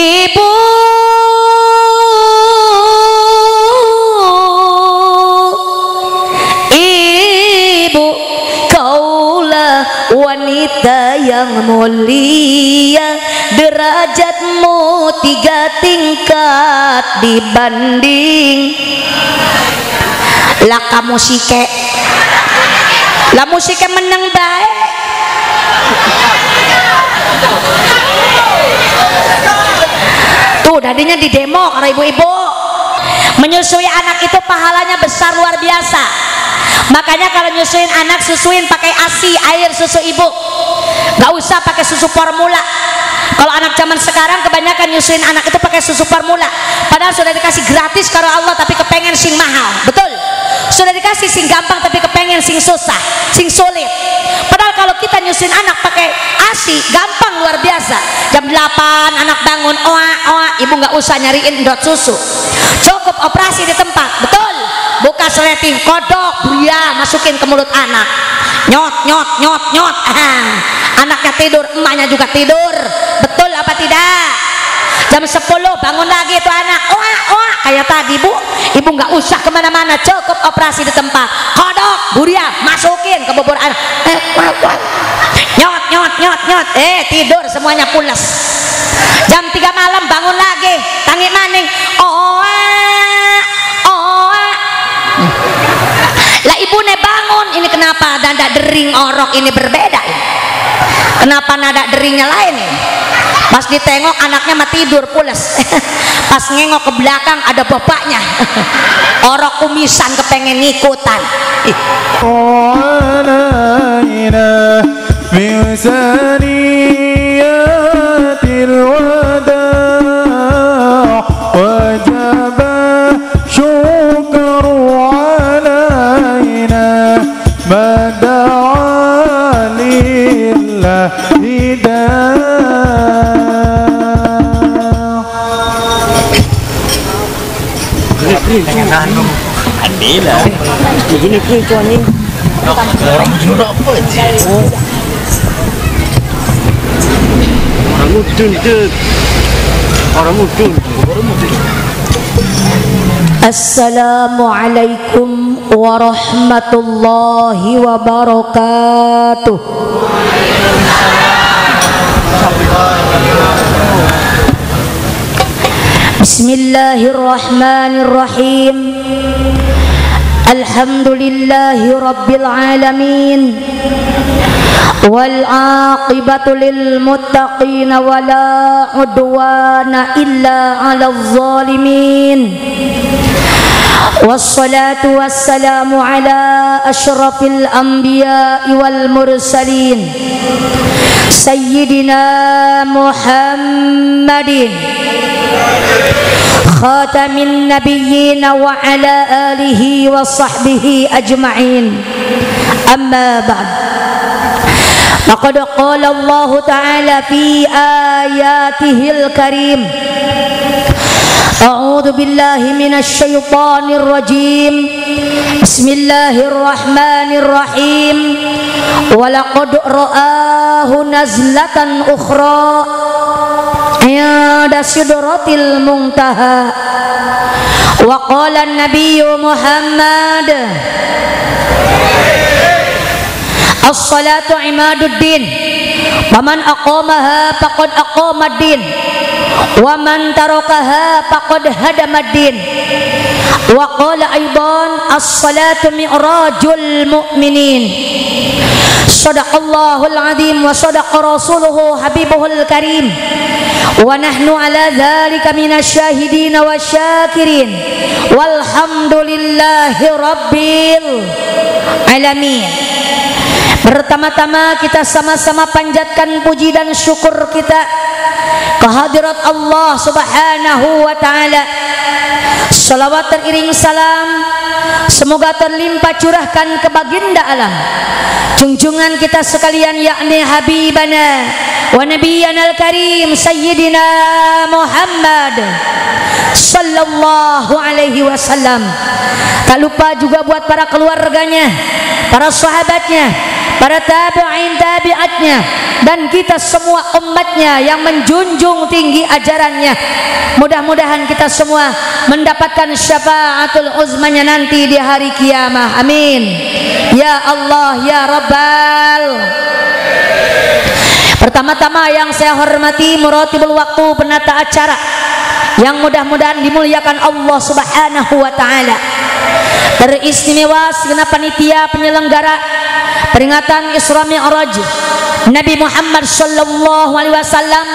Ibu kaulah wanita yang mulia, derajatmu 3 tingkat dibanding lah kamu musike, lah musike meneng baik. Tuh tadinya di demo karena ibu-ibu menyusui anak itu pahalanya besar luar biasa. Makanya kalau nyusuin anak, susuin pakai ASI, air susu ibu, nggak usah pakai susu formula. Kalau anak zaman sekarang kebanyakan nyusuin anak itu pakai susu formula, padahal sudah dikasih gratis karo Allah tapi kepengen sing mahal. Betul, sudah dikasih sing gampang tapi kepengen sing susah, sing sulit. Padahal kalau kita nyusuin anak pakai ASI gampang luar biasa. Jam 8 anak bangun, ibu nggak usah nyariin dot susu, cukup operasi di tempat. Betul, buka seleting kodok buaya masukin ke mulut anak, nyot nyot nyot nyot, anaknya tidur, emaknya juga tidur. Betul apa tidak? Jam 10 bangun lagi itu anak, kayak tadi bu, ibu nggak usah kemana-mana, cukup operasi di tempat, kodok buaya masukin ke bubur anak, nyot nyot nyot nyot, tidur semuanya pules. Jam 3 malam bangun lagi, tangi maning, lah ibu ne bangun, ini kenapa nada dering orok ini berbeda ini? Kenapa nada deringnya lain ini? Pas ditengok anaknya mah tidur pules. Pas ngengok ke belakang ada bapaknya. Orok kumisan kepengen ngikutan. Dengan adila begini itu nih orang mudun apa aja orang mudun. Assalamualaikum warahmatullahi wabarakatuh. Bismillahirrahmanirrahim. Alhamdulillahi rabbil alamin. Wal aqibatu lil muttaqin wa la udwana illa 'alal zalimin. Wassalatu wassalamu ala asyrafil anbiya'i wal mursalin Sayyidina Muhammadin khatamin nabiyyin wa ala alihi wa sahbihi ajma'in. Amma ba'd. Laqad qala Allah ta'ala fi ayatihil karim, a'udzu billahi minasy syaithanir rajim. Bismillahirrahmanirrahim. Wa laqad ra'ahu nazlatan ukhra 'inda sidratil muntaha. Wa qala an-nabiyyu Muhammad, as-salatu imaduddin, wa man aqamaha faqad aqamad-din, wa man tarakaha faqad hadamad-din. Wa qala aidan, as-salatu mi'rajul mu'minin. Shadaqallahul azim wa shadaqa rasuluhu habibuhul karim. Wa nahnu ala dzalika minasyahidin wa syakirin. Walhamdulillahi rabbil alamin. Pertama-tama kita sama-sama panjatkan puji dan syukur kita kehadirat Allah Subhanahu wa ta'ala. Salawat teriring salam semoga terlimpah curahkan ke baginda alam, junjungan kita sekalian yakni Habibana wa nabiyyana al-karim sayyidina Muhammad sallallahu alaihi wasallam. Tak lupa juga buat para keluarganya, para sahabatnya, para tabi'in tabi'atnya, dan kita semua umatnya yang menjunjung tinggi ajarannya. Mudah-mudahan kita semua mendapatkan syafaatul uzmanya nanti di hari kiamah. Amin ya Allah ya Rabbal. Pertama-tama yang saya hormati muratibul waktu, penata acara yang mudah-mudahan dimuliakan Allah Subhanahu wa taala. Teristimewa segenap panitia penyelenggara peringatan Isra Mi'raj Nabi Muhammad sallallahu alaihi wasallam,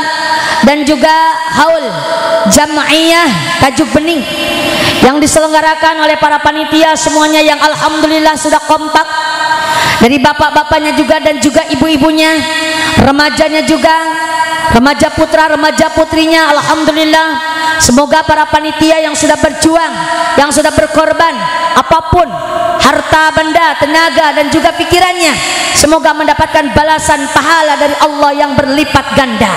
dan juga haul Jam'iyah Tajuk Bening yang diselenggarakan oleh para panitia semuanya yang alhamdulillah sudah kompak, dari bapak-bapaknya juga dan juga ibu-ibunya, remajanya juga, remaja putra, remaja putrinya, alhamdulillah. Semoga para panitia yang sudah berjuang, yang sudah berkorban apapun harta, benda, tenaga dan juga pikirannya, semoga mendapatkan balasan pahala dari Allah yang berlipat ganda.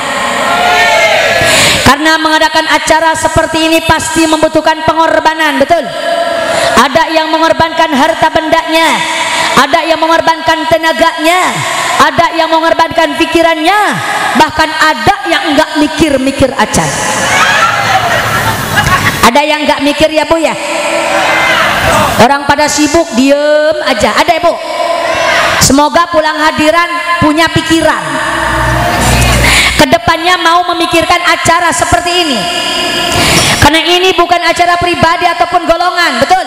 Karena mengadakan acara seperti ini pasti membutuhkan pengorbanan, betul? Ada yang mengorbankan harta bendanya, ada yang mengorbankan tenaganya, ada yang mengorbankan pikirannya, bahkan ada yang enggak mikir-mikir acara. Ada yang enggak mikir ya Bu ya? Orang pada sibuk diem aja. Ada ya Bu? Semoga pulang hadiran punya pikiran, kedepannya mau memikirkan acara seperti ini, karena ini bukan acara pribadi ataupun golongan, betul?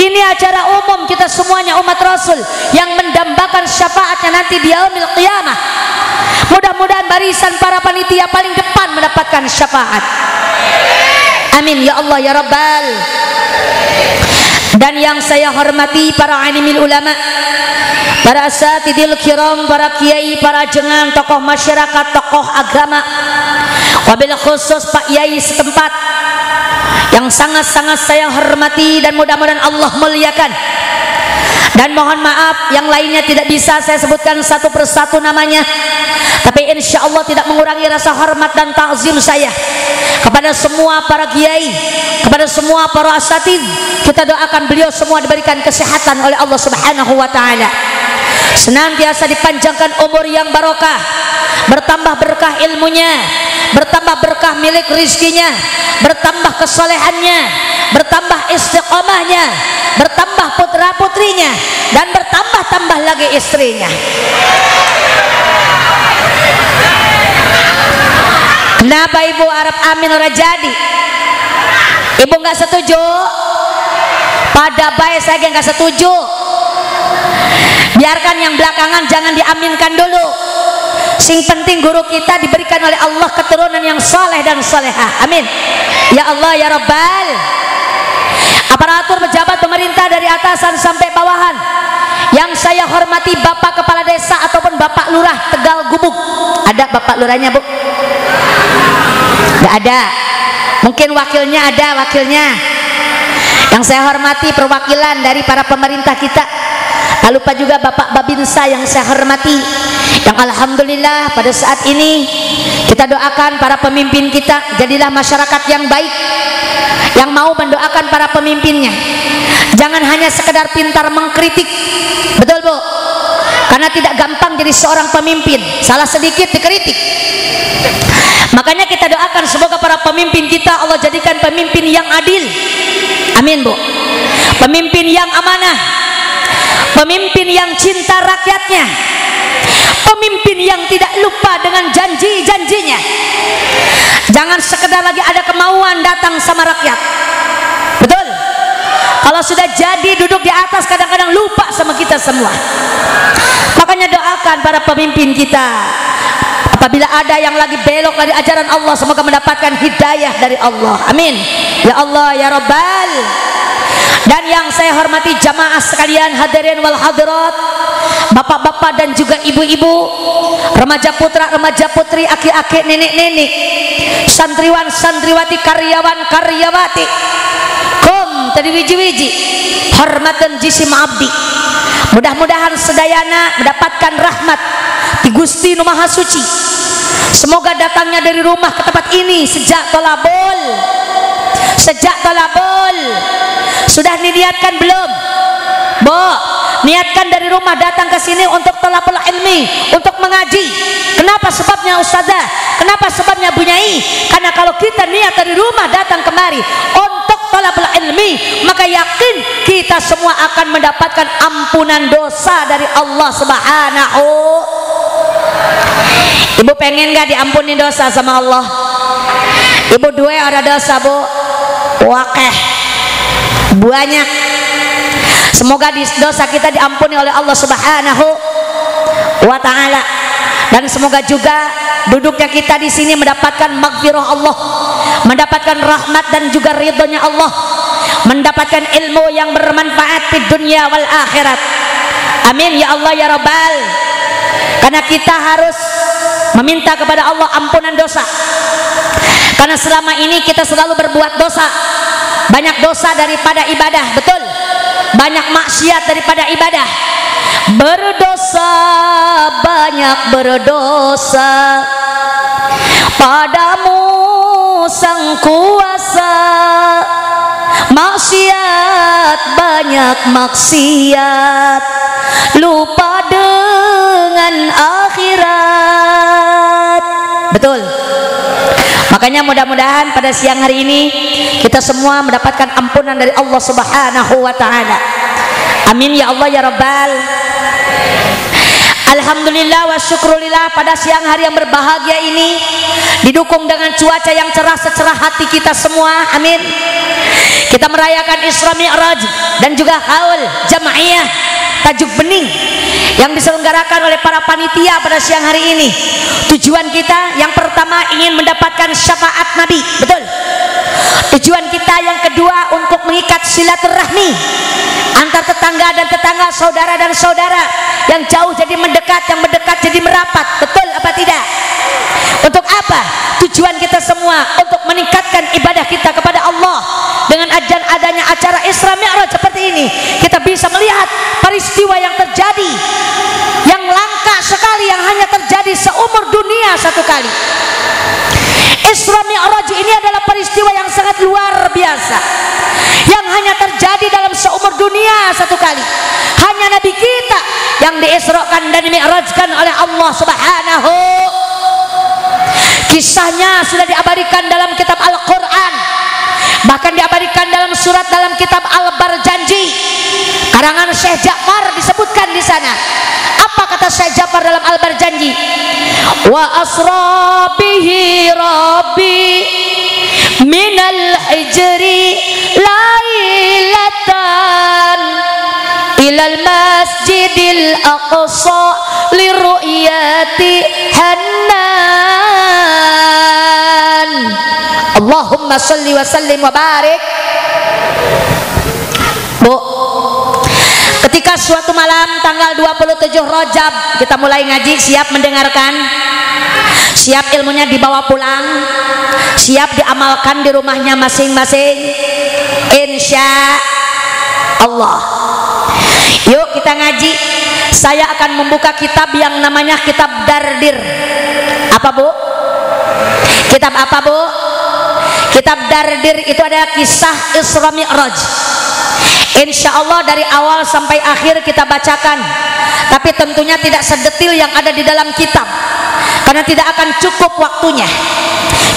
Ini acara umum kita semuanya umat Rasul yang mendambakan syafaatnya nanti di yaumil qiyamah. Mudah-mudahan barisan para panitia paling depan mendapatkan syafaat. Amin ya Allah ya Rabbal. Dan yang saya hormati para alimil ulama, para asatidil kiram, para kiai, para jengan, tokoh masyarakat, tokoh agama, wabil khusus Pak Yai setempat yang sangat-sangat saya hormati dan mudah-mudahan Allah muliakan. Dan mohon maaf yang lainnya tidak bisa saya sebutkan satu persatu namanya, tapi insya Allah tidak mengurangi rasa hormat dan ta'zim saya kepada semua para kiai, kepada semua para asatid. Kita doakan beliau semua diberikan kesehatan oleh Allah Subhanahu wa taala, senantiasa dipanjangkan umur yang barokah, bertambah berkah ilmunya, bertambah berkah milik rizkinya, bertambah kesolehannya, bertambah istiqomahnya, bertambah putra putrinya, dan bertambah-tambah lagi istrinya. Kenapa ibu Arab amin ora jadi? Ibu nggak setuju? Pada baik saya nggak setuju. Biarkan yang belakangan jangan diaminkan dulu. Sing penting guru kita diberikan oleh Allah keturunan yang soleh dan solehah. Amin ya Allah ya Rabbal. Aparatur pejabat pemerintah dari atasan sampai bawahan yang saya hormati, Bapak Kepala Desa ataupun Bapak Lurah Tegal Gubuk. Ada Bapak Lurahnya Bu? Gak ada. Mungkin wakilnya ada, wakilnya. Yang saya hormati perwakilan dari para pemerintah kita. Tak lupa juga Bapak Babinsa yang saya hormati, yang alhamdulillah pada saat ini kita doakan para pemimpin kita jadilah masyarakat yang baik, yang mau mendoakan para pemimpinnya. Jangan hanya sekedar pintar mengkritik, betul Bu? Karena tidak gampang jadi seorang pemimpin, salah sedikit dikritik. Makanya kita doakan semoga para pemimpin kita Allah jadikan pemimpin yang adil. Amin Bu. Pemimpin yang amanah, pemimpin yang cinta rakyatnya, pemimpin yang tidak lupa dengan janji-janjinya. Jangan sekedar lagi ada kemauan datang sama rakyat, betul? Kalau sudah jadi duduk di atas kadang-kadang lupa sama kita semua. Makanya doakan para pemimpin kita, apabila ada yang lagi belok dari ajaran Allah, semoga mendapatkan hidayah dari Allah. Amin ya Allah ya Rabbal. Dan yang saya hormati jamaah sekalian, hadirin wal hadirat, bapak-bapak dan juga ibu-ibu, remaja putra, remaja putri, aki-aki, nenek-nenek, santriwan, santriwati, karyawan, karyawati, kum tadi wiji-wiji, hormatan jisim abdi. Mudah-mudahan sedayana mendapatkan rahmat di Gusti Nu Maha Suci. Semoga datangnya dari rumah ke tempat ini sejak tolabul. Sudah diniatkan belum? Bo, niatkan dari rumah datang ke sini untuk tolabul ilmi, untuk mengaji. Kenapa sebabnya Ustazah? Kenapa sebabnya Bu Nyai? Karena kalau kita niat dari rumah datang kemari untuk tolabul ilmi, maka yakin kita semua akan mendapatkan ampunan dosa dari Allah Subhanahu. Ibu pengen gak diampuni dosa sama Allah? Ibu dua ada dosa, Bu? Wakeh banyak. Semoga dosa kita diampuni oleh Allah Subhanahu wa Ta'ala, dan semoga juga duduknya kita di sini mendapatkan maghfirah Allah, mendapatkan rahmat dan juga ridhonya Allah, mendapatkan ilmu yang bermanfaat di dunia wal akhirat. Amin ya Allah ya Rabbal. Karena kita harus meminta kepada Allah ampunan dosa, karena selama ini kita selalu berbuat dosa, banyak dosa daripada ibadah. Betul, banyak maksiat daripada ibadah. Berdosa, banyak berdosa padamu Sang Kuasa. Maksiat, banyak maksiat, lupa dengan akhirat. Betul. Makanya mudah-mudahan pada siang hari ini kita semua mendapatkan ampunan dari Allah Subhanahu wa Ta'ala. Amin ya Allah ya Rabbal. Alhamdulillah wa syukrulillah, pada siang hari yang berbahagia ini didukung dengan cuaca yang cerah secerah hati kita semua. Amin. Kita merayakan Isra Mi'raj dan juga haul jamaiyah tajuk bening yang diselenggarakan oleh para panitia pada siang hari ini. Tujuan kita yang pertama ingin mendapatkan syafaat Nabi. Betul. Tujuan kita yang kedua untuk mengikat silaturahmi antar tetangga dan tetangga, saudara dan saudara, yang jauh jadi mendekat, yang mendekat jadi merapat. Betul apa tidak? Untuk apa? Tujuan kita semua untuk meningkatkan ibadah kita kepada Allah. Dengan adanya acara Isra Mi'raj seperti ini, kita bisa melihat peristiwa yang terjadi yang langka sekali, yang hanya terjadi seumur dunia satu kali. Isra Mi'raj ini adalah peristiwa yang sangat luar biasa, yang hanya terjadi dalam seumur dunia satu kali. Hanya Nabi kita yang diisrakan dan dimi'rajkan oleh Allah Subhanahu. Kisahnya sudah diabadikan dalam kitab Al-Quran, bahkan diabadikan dalam surat dalam kitab Al-Barjanji karangan Syekh Ja'far, disebutkan di sana. Apa kata Syekh Ja'far dalam Al-Barjanji? Wa asra bihi rabbi minal hijri lailatan ilal masjidil aqsa liru'yati hannan. Allahumma salli wa sallim wa barik. Bu, ketika suatu malam tanggal 27 Rajab kita mulai ngaji, siap mendengarkan, siap ilmunya dibawa pulang, siap diamalkan di rumahnya masing-masing, insya Allah. Yuk kita ngaji. Saya akan membuka kitab yang namanya kitab Dardir. Apa Bu? Kitab apa Bu? Kitab Dardir itu ada kisah Isra Mi'raj. Insya Allah dari awal sampai akhir kita bacakan, tapi tentunya tidak sedetil yang ada di dalam kitab, karena tidak akan cukup waktunya.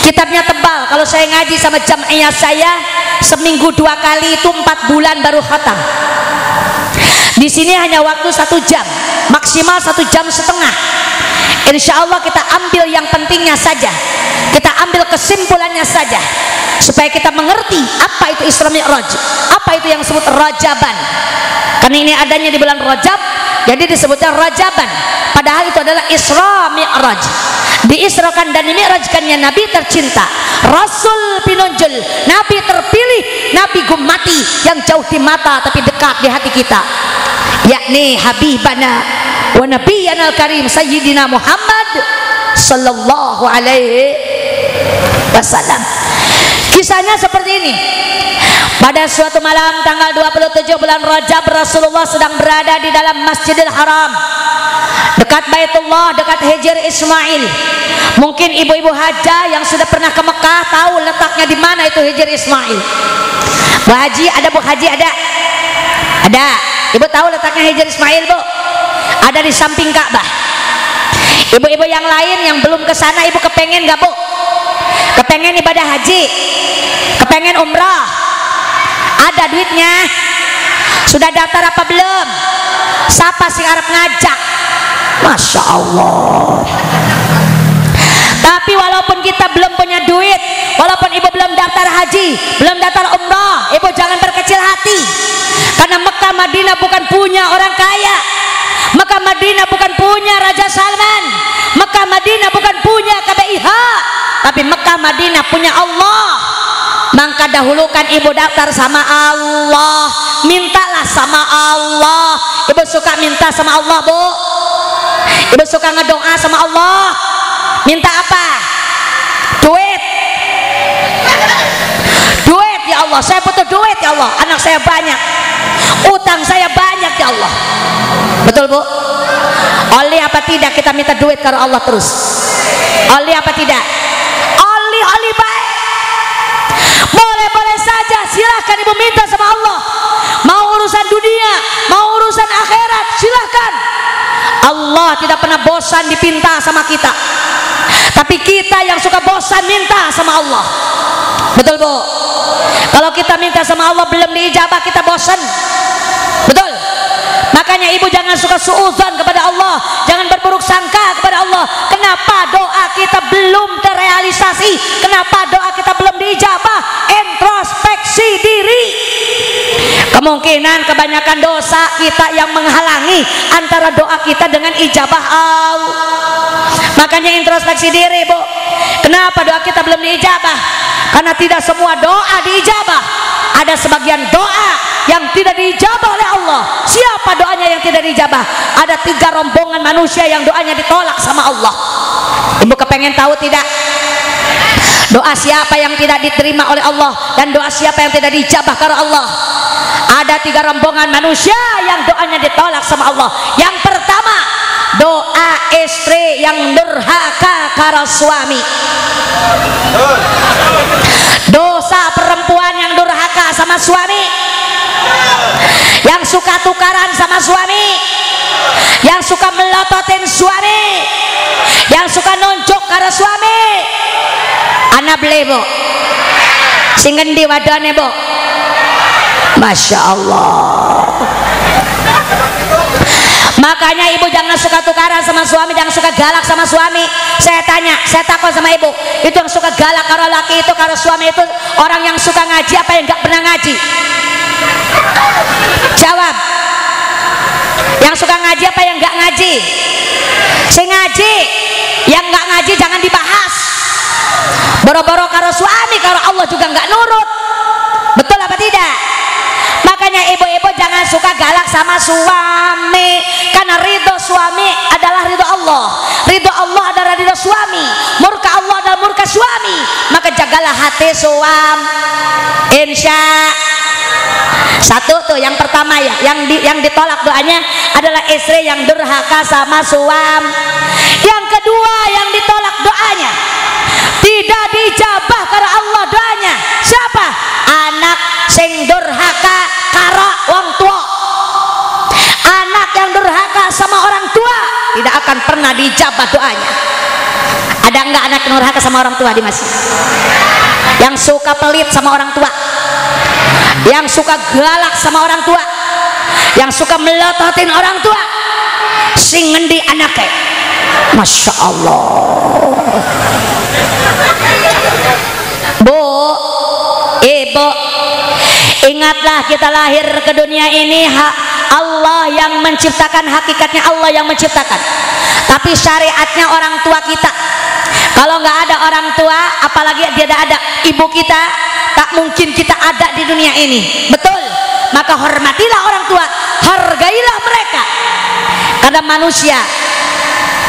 Kitabnya tebal. Kalau saya ngaji sama jamaah saya seminggu 2 kali itu 4 bulan baru khatam. Di sini hanya waktu 1 jam, maksimal 1 jam setengah. Insya Allah kita ambil yang pentingnya saja, kita ambil kesimpulannya saja, supaya kita mengerti apa itu Isra Mi'raj, apa itu yang disebut Rajaban. Karena ini adanya di bulan Rajab, jadi disebutnya Rajaban, padahal itu adalah Isra Mi'raj. Diisrakan dan dimi'rajkannya Nabi tercinta, Rasul pinonjol, Nabi terpilih, Nabi gumati yang jauh di mata tapi dekat di hati kita, yakni Habibana wa Nabiyyana al-Karim Sayyidina Muhammad sallallahu alaihi wasallam. Kisahnya seperti ini. Pada suatu malam tanggal 27 bulan Rajab, Rasulullah sedang berada di dalam Masjidil Haram dekat Baitullah, dekat Hijr Ismail. Mungkin ibu-ibu haja yang sudah pernah ke Mekah tahu letaknya di mana itu Hijr Ismail. Bu Haji ada, Bu Haji ada? Ada. Ibu tahu letaknya Hijr Ismail, Bu? Ada di samping Ka'bah. Ibu-ibu yang lain yang belum ke sana, ibu kepengen gak, Bu? Kepengen ibadah haji? Kepengen umrah? Ada duitnya? Sudah daftar apa belum? Siapa sih Arab ngajak? Masya Allah. Tapi walaupun kita belum punya duit, walaupun ibu belum daftar haji, belum daftar umrah, ibu jangan berkecil hati. Karena Mekah Madinah bukan punya orang kaya. Mekah Madinah bukan punya Raja Salman. Mekah Madinah bukan punya KBIH. Tapi Mekah Madinah punya Allah. Maka dahulukan ibu daftar sama Allah, mintalah sama Allah. Ibu suka minta sama Allah, Bu? Ibu suka ngedoa sama Allah? Minta apa? Duit. Duit ya Allah, saya butuh duit ya Allah. Anak saya banyak, utang saya banyak ya Allah. Betul, Bu? Oli apa tidak kita minta duit karena Allah terus? Oli apa tidak? Oli baik. Boleh-boleh saja, silahkan ibu minta sama Allah. Mau urusan dunia, mau urusan akhirat, silahkan. Allah tidak pernah bosan dipinta sama kita. Tapi kita yang suka bosan minta sama Allah. Betul, Bu? Kalau kita minta sama Allah belum diijabah, kita bosan. Betul? Makanya ibu jangan suka suudzon kepada Allah, jangan berburuk sangka kepada Allah. Kenapa doa kita belum terrealisasi? Kenapa doa kita belum diijabah? Introspeksi diri. Kemungkinan kebanyakan dosa kita yang menghalangi antara doa kita dengan ijabah Allah. Makanya introspeksi diri, Bu. Kenapa doa kita belum diijabah? Karena tidak semua doa diijabah. Ada sebagian doa yang tidak diijabah oleh Allah. Siapa doanya yang tidak diijabah? Ada 3 rombongan manusia yang doanya ditolak sama Allah. Ibu kepengen tahu tidak? Doa siapa yang tidak diterima oleh Allah dan doa siapa yang tidak diijabah karena Allah? Ada 3 rombongan manusia yang doanya ditolak sama Allah. Yang pertama, doa istri yang durhaka karena suami. Dosa perempuan yang durhaka sama suami, yang suka tukaran sama suami, yang suka melototin suami, yang suka nunjuk karena suami. Anak beli, Bu? Sing ngendi wadone, Bu? Masya Allah. Makanya ibu jangan suka tukaran sama suami, jangan suka galak sama suami. Saya tanya, saya takut sama ibu, itu yang suka galak karo laki itu karo suami itu orang yang suka ngaji apa yang nggak pernah ngaji? Jawab. Yang suka ngaji apa yang nggak ngaji? Si ngaji, yang nggak ngaji jangan dibahas. Boro-boro karo suami, karo Allah juga nggak nurut. Betul apa tidak? Makanya ibu-ibu jangan suka galak sama suami, karena ridho suami adalah ridho Allah. Ridho Allah adalah ridho suami, murka Allah adalah murka suami. Maka jagalah hati suami. Insya satu tuh yang pertama ya, yang ditolak doanya adalah istri yang durhaka sama suami. Yang kedua yang ditolak doanya, tidak dijabah karena Allah doanya. Siapa? Anak sing durhaka karo wong tua. Anak yang durhaka sama orang tua tidak akan pernah dijabah doanya. Ada enggak anak yang durhaka sama orang tua di masjid? Yang suka pelit sama orang tua, yang suka galak sama orang tua, yang suka melototin orang tua, sing ngendi anaknya? Masya Allah. Bu, ibu, ingatlah kita lahir ke dunia ini Allah yang menciptakan, hakikatnya Allah yang menciptakan. Tapi syariatnya orang tua kita. Kalau nggak ada orang tua, apalagi tidak ada ibu kita, tak mungkin kita ada di dunia ini. Betul? Maka hormatilah orang tua, hargailah mereka. Karena manusia,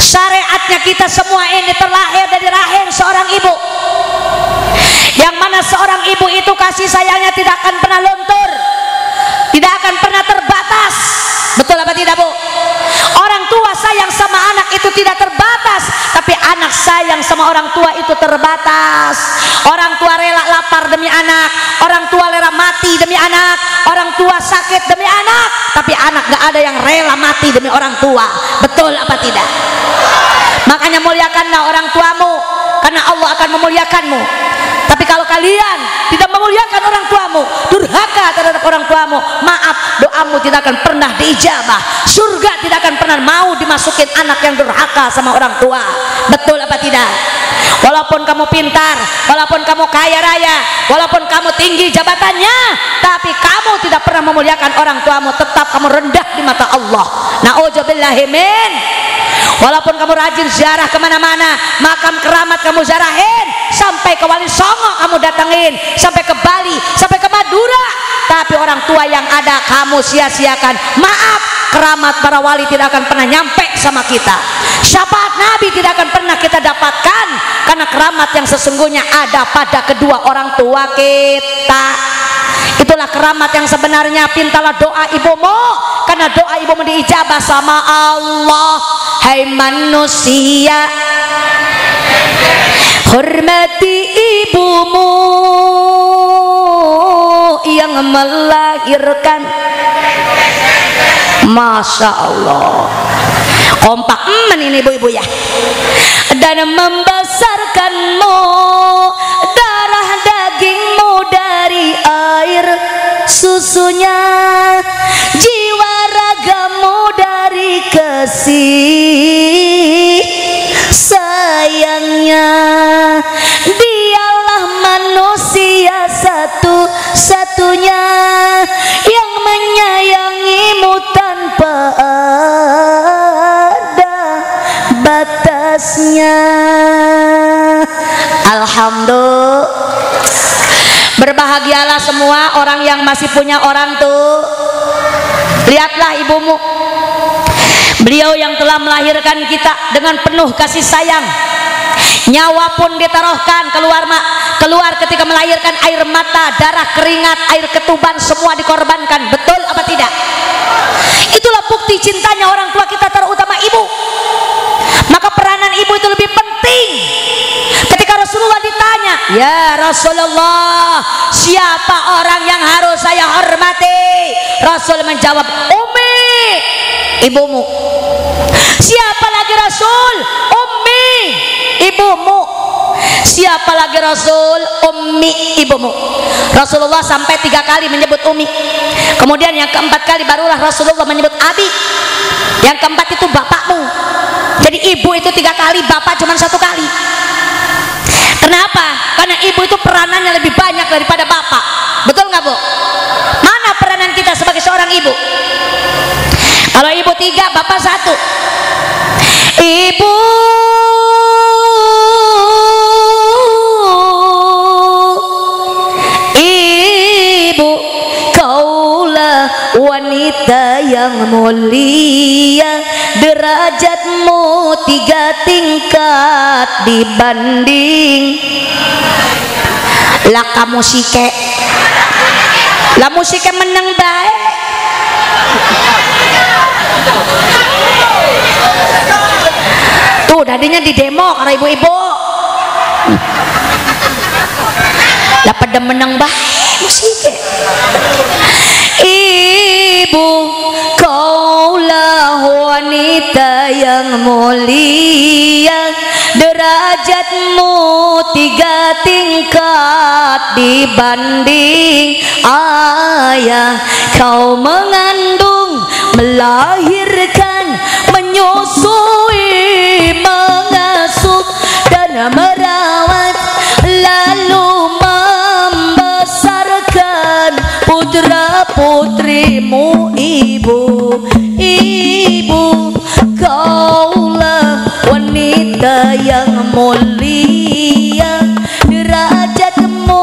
syariatnya kita semua ini terlahir dari rahim seorang ibu, yang mana Karena seorang ibu itu kasih sayangnya tidak akan pernah luntur, tidak akan pernah terbatas. Betul apa tidak, Bu? Orang tua sayang sama anak itu tidak terbatas, tapi anak sayang sama orang tua itu terbatas. Orang tua rela lapar demi anak, orang tua rela mati demi anak, orang tua sakit demi anak, tapi anak gak ada yang rela mati demi orang tua. Betul apa tidak? Makanya muliakanlah orang tuamu, karena Allah akan memuliakanmu. Tapi kalau kalian tidak memuliakan orang tuamu, durhaka terhadap orang tuamu, maaf, doamu tidak akan pernah diijabah. Surga tidak akan pernah mau dimasukin anak yang durhaka sama orang tua. Betul apa tidak? Walaupun kamu pintar, walaupun kamu kaya raya, walaupun kamu tinggi jabatannya, tapi kamu tidak pernah memuliakan orang tuamu, tetap kamu rendah di mata Allah. Na'udzubillahi min. Walaupun kamu rajin ziarah kemana-mana, makam keramat kamu ziarahin, sampai ke Wali Songo kamu datengin, sampai ke Bali, sampai ke Madura, tapi orang tua yang ada kamu sia-siakan. Maaf, keramat para wali tidak akan pernah nyampe sama kita. Syafaat Nabi tidak akan pernah kita dapatkan, karena keramat yang sesungguhnya ada pada kedua orang tua kita. Itulah keramat yang sebenarnya. Pintalah doa ibumu, karena doa ibumu diijabah sama Allah. Hai manusia, hormati ibumu yang melahirkan. Masya Allah, kompak ini ibu-ibu ya. Dan membesarkanmu, darah dagingmu dari air susunya, jiwa ragamu dari kasih sayangnya. Dialah manusia satu-satunya yang menyayangimu tanpa ada batasnya. Alhamdulillah. Berbahagialah semua orang yang masih punya orang tua. Lihatlah ibumu, beliau yang telah melahirkan kita dengan penuh kasih sayang. Nyawa pun ditaruhkan, keluar ketika melahirkan, air mata, darah, keringat, air ketuban, semua dikorbankan. Betul apa tidak? Itulah bukti cintanya orang tua kita, terutama ibu. Maka peranan ibu itu lebih penting. Ketika Rasulullah ditanya, ya Rasulullah, siapa orang yang harus saya hormati? Rasul menjawab, Ummi, ibumu. Siapa lagi Rasul? Ummi, ibumu. Siapa lagi Rasul? Ummi, ibumu. Rasulullah sampai 3 kali menyebut Ummi. Kemudian yang keempat kali barulah Rasulullah menyebut Abi. Yang keempat itu bapakmu. Jadi ibu itu 3 kali, bapak cuma 1 kali. Kenapa? Karena ibu itu peranannya lebih banyak daripada bapak. Betul nggak, Bu? Mana peranan kita sebagai seorang ibu? Kalau ibu 3, bapak 1. Ibu, kaulah wanita yang mulia, derajatmu 3 tingkat dibanding lah kamu musike. Lah musike menang baik. Tuh tadinya di demo karena ibu-ibu lah pada menang baik musike. Ibu, kaulah wanita yang mulia, derajatmu 3 tingkat dibanding ayah. Kau mengandung, melahirkan, menyusui, mengasuh dan merawat, lalu membesarkan putra putrimu. Ibu, kaulah wanita yang mulia, derajatmu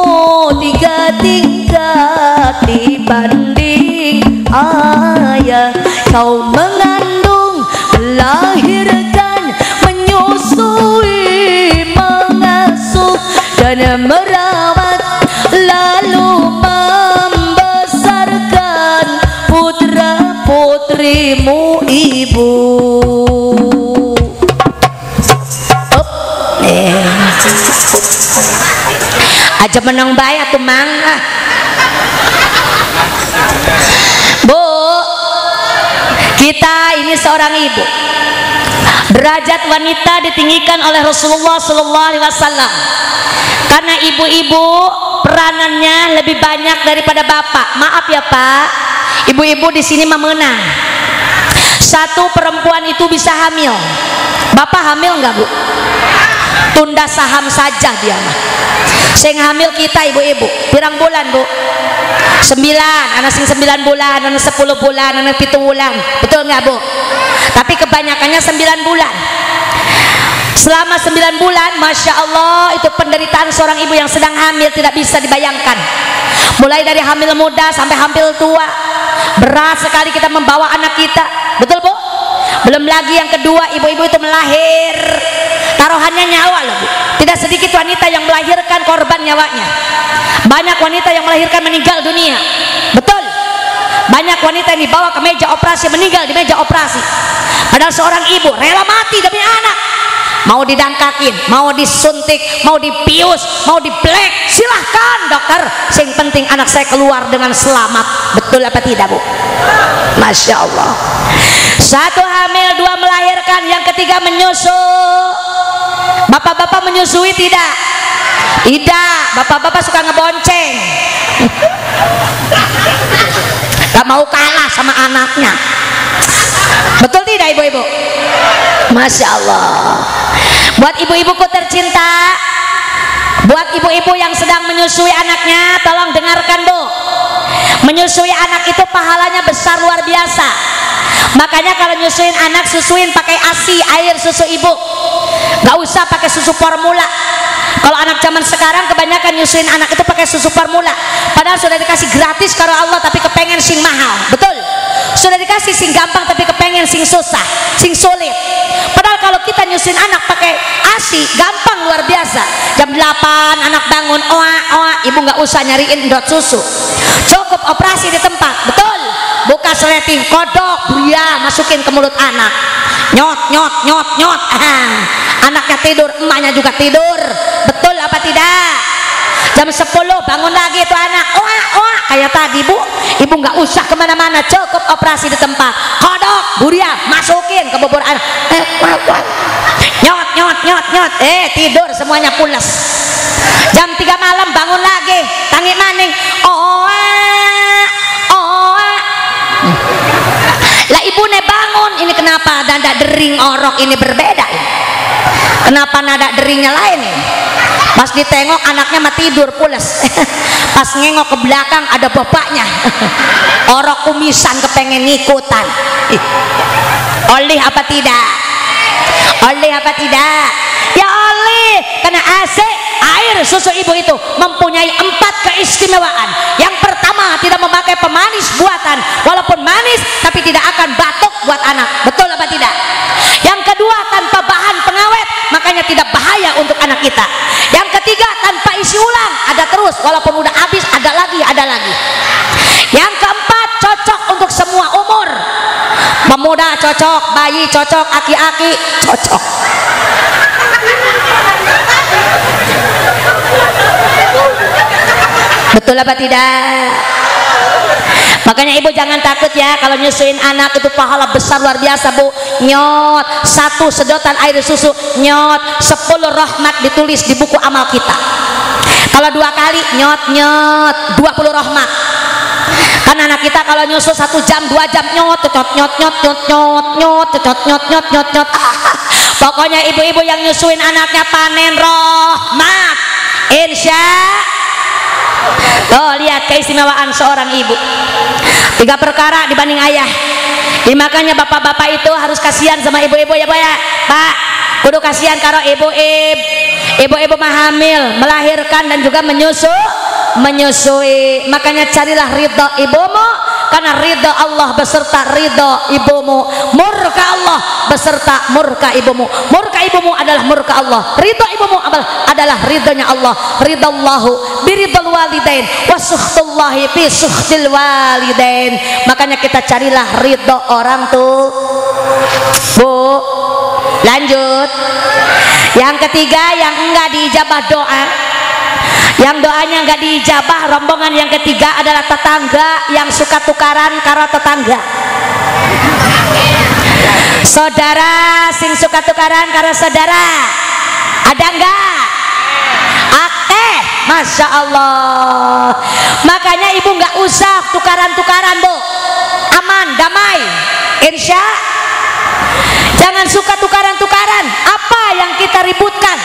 3 tingkat dibanding ayah. Kau mengandung, melahirkan, menyusui, mengasuh dan merawat, merawat lalu membesarkan putra putrimu ibu. Aja menang baik tuh mang. Bu, kita ini seorang ibu. Derajat wanita ditinggikan oleh Rasulullah Sallallahu Alaihi Wasallam. Karena ibu-ibu peranannya lebih banyak daripada bapak. Maaf ya Pak, ibu-ibu di sini memenang. Satu perempuan itu bisa hamil. Bapak hamil nggak Bu? Tunda saham saja dia mah. Sing hamil kita ibu-ibu. Pirang bulan Bu? 9, anak sing 9 bulan, anak 10 bulan, anak 7 bulan. Betul nggak Bu? Tapi kebanyakannya 9 bulan. Selama 9 bulan, Masya Allah, itu penderitaan seorang ibu yang sedang hamil tidak bisa dibayangkan. Mulai dari hamil muda sampai hamil tua, berat sekali kita membawa anak kita. Betul Bu? Belum lagi yang kedua, ibu-ibu itu melahir, taruhannya nyawa loh Bu. Tidak sedikit wanita yang melahirkan korban nyawanya. Banyak wanita yang melahirkan meninggal dunia. Betul. Banyak wanita yang dibawa ke meja operasi meninggal di meja operasi. Padahal seorang ibu rela mati demi anak. Mau didangkakin, mau disuntik, mau dipius, mau diblek, silahkan dokter. Yang penting anak saya keluar dengan selamat. Betul apa tidak Bu? Masya Allah. Satu hamil, dua melahirkan, yang ketiga menyusu. Bapak-bapak menyusui tidak? Tidak. Bapak-bapak suka ngebonceng. Gak mau kalah sama anaknya. Betul tidak ibu-ibu? Masya Allah. Buat ibu-ibuku tercinta, buat ibu-ibu yang sedang menyusui anaknya, tolong dengarkan Bu. Menyusui anak itu pahalanya besar luar biasa. Makanya kalau nyusuin anak, susuin pakai ASI, air susu ibu. Gak usah pakai susu formula. Kalau anak zaman sekarang kebanyakan nyusuin anak itu pakai susu formula. Padahal sudah dikasih gratis karo Allah, tapi kepengen sing mahal. Betul? Sudah dikasih sing gampang, tapi kepengen sing susah, sing sulit. Padahal kalau kita nyusuin anak pakai ASI, gampang luar biasa. Jam 8 anak bangun, oa, ibu nggak usah nyariin dot susu. Cukup operasi di tempat. Betul? Buka seleting, kodok, buaya, masukin ke mulut anak. Nyot, nyot, nyot, nyot. Anaknya tidur, emaknya juga tidur. Betul apa tidak? Jam 10 bangun lagi itu anak, oa, kayak tadi Bu. Ibu nggak usah kemana-mana, cukup operasi di tempat. Kodok, buria, masukin ke bubur anak. Nyot, nyot, nyot, nyot. Tidur semuanya pules. Jam 3 malam bangun lagi, tangi maning, oa. Lah ibu ne bangun, ini kenapa nada dering orok ini berbeda ini? Kenapa nada deringnya lain ini? Pas ditengok anaknya mah tidur pules. Pas ngengok ke belakang ada bapaknya. Orok kumisan kepengen ngikutan. Oleh apa tidak? Oleh apa tidak? Ya oleh, karena air susu ibu itu mempunyai 4 keistimewaan. Yang pertama, tidak memakai pemanis buatan. Walaupun manis tapi tidak akan batuk buat anak. Betul apa tidak? Yang kedua, tanpa bahan pengawet, makanya tidak bahaya untuk anak kita. Yang ketiga, tanpa isi ulang, ada terus, walaupun udah habis ada lagi, ada lagi. Yang keempat, cocok untuk semua umur. Pemuda cocok, bayi cocok, aki-aki cocok. Betul apa tidak? Makanya ibu jangan takut ya, kalau nyusuin anak itu pahala besar luar biasa Bu. Nyot, 1 sedotan air susu, nyot 10 rahmat ditulis di buku amal kita. Kalau 2 kali nyot 20 rahmat. Kan anak kita kalau nyusu 1 jam 2 jam nyot nyot nyot nyot nyot nyot nyot nyot nyot nyot nyot nyot. Pokoknya ibu-ibu yang nyusuin anaknya panen rahmat, insya. Oh, lihat keistimewaan seorang ibu. 3 perkara dibanding ayah. Makanya bapak-bapak itu harus kasihan sama ibu-ibu ya Bu ya. Pak, kudu kasihan karo ibu-ibu mah hamil, melahirkan dan juga menyusui. Makanya carilah ridho ibumu, karena ridha Allah beserta ridha ibumu, murka Allah beserta murka ibumu. Murka ibumu adalah murka Allah, ridha ibumu adalah ridhonya Allah. Ridallahu biridhal walidain wa sukhtullahi fi sukhtil walidain. Makanya kita carilah ridho orang tuh. Bu, lanjut. Yang ketiga yang enggak diijabah doa, yang doanya enggak diijabah, rombongan yang ketiga adalah tetangga yang suka tukaran karo tetangga. Saudara sing suka tukaran karo saudara, ada enggak? Akeh, masya Allah. Makanya ibu enggak usah tukaran-tukaran, Bu. Aman, damai, insya. Jangan suka tukaran-tukaran. Apa yang kita ributkan?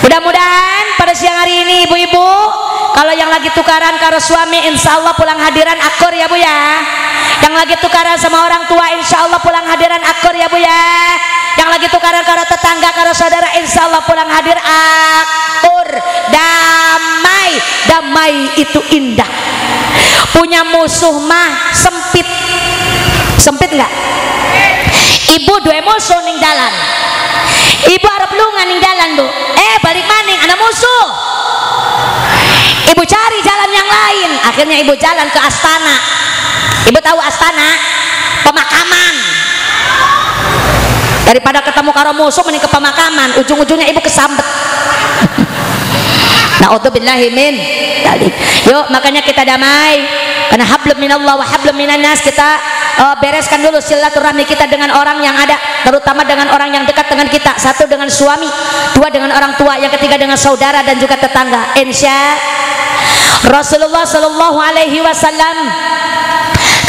Mudah-mudahan pada siang hari ini ibu-ibu, kalau yang lagi tukaran karo suami, insya Allah pulang hadiran akur ya Bu ya. Yang lagi tukaran sama orang tua, insya Allah pulang hadiran akur ya Bu ya. Yang lagi tukaran karo tetangga, karo saudara, insya Allah pulang hadir akur. Damai, damai itu indah. Punya musuh mah sempit. Sempit nggak? Ibu dua musuh ning jalan. Ibu arep lunga ning jalan, Bu. Balik maning ada musuh. Ibu cari jalan yang lain. Akhirnya ibu jalan ke Astana. Ibu tahu Astana? Pemakaman. Daripada ketemu karo musuh mending ke pemakaman, ujung-ujungnya ibu kesambet. Na'udzubillahi min dzalik. Yuk, makanya kita damai. Karena hablum minallah wa hablum minan nas, kita bereskan dulu silaturahmi kita dengan orang yang ada, terutama dengan orang yang dekat dengan kita. Satu dengan suami, dua dengan orang tua, yang ketiga dengan saudara dan juga tetangga. Insya Rasulullah Shallallahu Alaihi Wasallam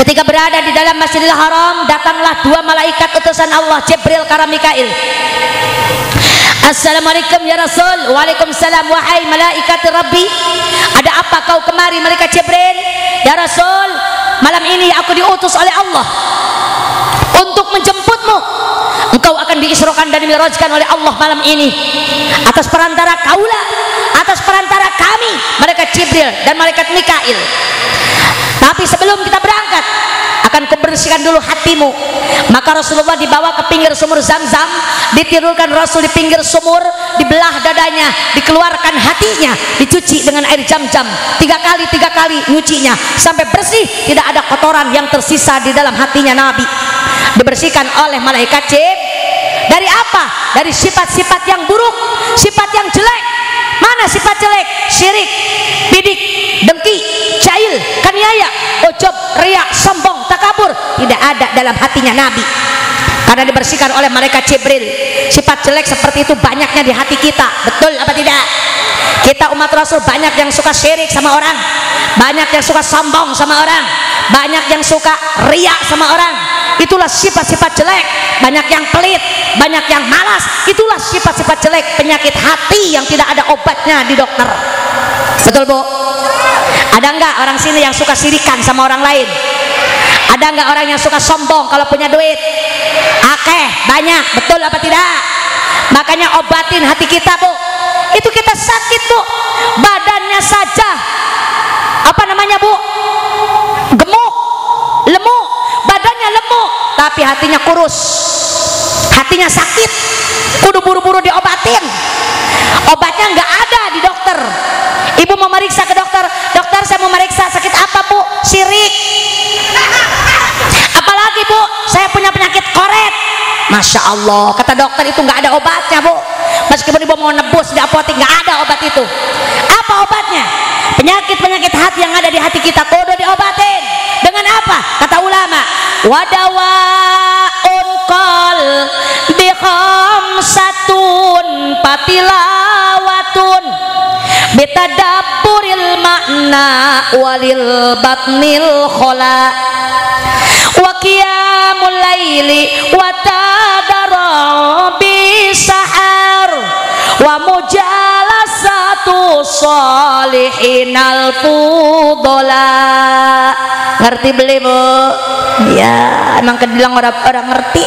ketika berada di dalam Masjidil Haram, datanglah dua malaikat utusan Allah, Jibril kara Mikail. Assalamualaikum ya Rasul. Waalaikumsalam. Wahai malaikat Rabbi, ada apa kau kemari? Malaikat Jibril, ya Rasul, malam ini aku diutus oleh Allah untuk menjemputmu. Engkau akan diisrokan dan dimirajkan oleh Allah malam ini atas perantara kaulah, atas perantara kami, malaikat Jibril dan malaikat Mikail. Tapi sebelum kita berangkat, akan kubersihkan dulu hatimu. Maka Rasulullah dibawa ke pinggir sumur Zam-Zam, ditidurkan Rasul di pinggir sumur, dibelah dadanya, dikeluarkan hatinya, dicuci dengan air Zam-Zam tiga kali nyucinya sampai bersih, tidak ada kotoran yang tersisa di dalam hatinya Nabi. Dibersihkan oleh malaikat Jibril. Dari apa? Dari sifat-sifat yang buruk, sifat yang jelek. Mana sifat jelek? Syirik, bidik, dengki, jahil, kaniaya, ujub, riya, sombong, takabur, tidak ada dalam hatinya Nabi. Karena dibersihkan oleh malaikat Jibril. Sifat jelek seperti itu banyaknya di hati kita. Betul apa tidak? Kita umat Rasul banyak yang suka syirik sama orang, banyak yang suka sombong sama orang, banyak yang suka riya sama orang. Itulah sifat-sifat jelek. Banyak yang pelit, banyak yang malas. Itulah sifat-sifat jelek, penyakit hati yang tidak ada obatnya di dokter. Betul Bu? Ada enggak orang sini yang suka sirikan sama orang lain? Ada enggak orang yang suka sombong kalau punya duit? Akeh, banyak. Betul apa tidak? Makanya obatin hati kita, Bu. Itu kita sakit, Bu. Badannya saja apa namanya, Bu? Gemuk, lemuk. Badannya lemuk tapi hatinya kurus, hatinya sakit, kudu buru-buru diobatin. Obatnya nggak ada di dokter. Ibu mau meriksa ke dokter, dokter saya mau meriksa sakit apa Bu? Syirik. Apalagi Bu? Saya punya penyakit koret. Masya Allah, kata dokter itu nggak ada obatnya Bu. Meskipun ibu mau nebus di apotek nggak ada obat itu. Apa obatnya? Penyakit-penyakit hati yang ada di hati kita kudu diobatin. Dengan apa? Kata ulama, wadawaun qal bi khamsatun patilawatun bitadabburil makna walil batnil khola wa qiyamul laili wa tadarabi sahar wa mujalasatu sholihinal fudola. Ngerti beli Bu? Ya, emang kedilang orang ngerti.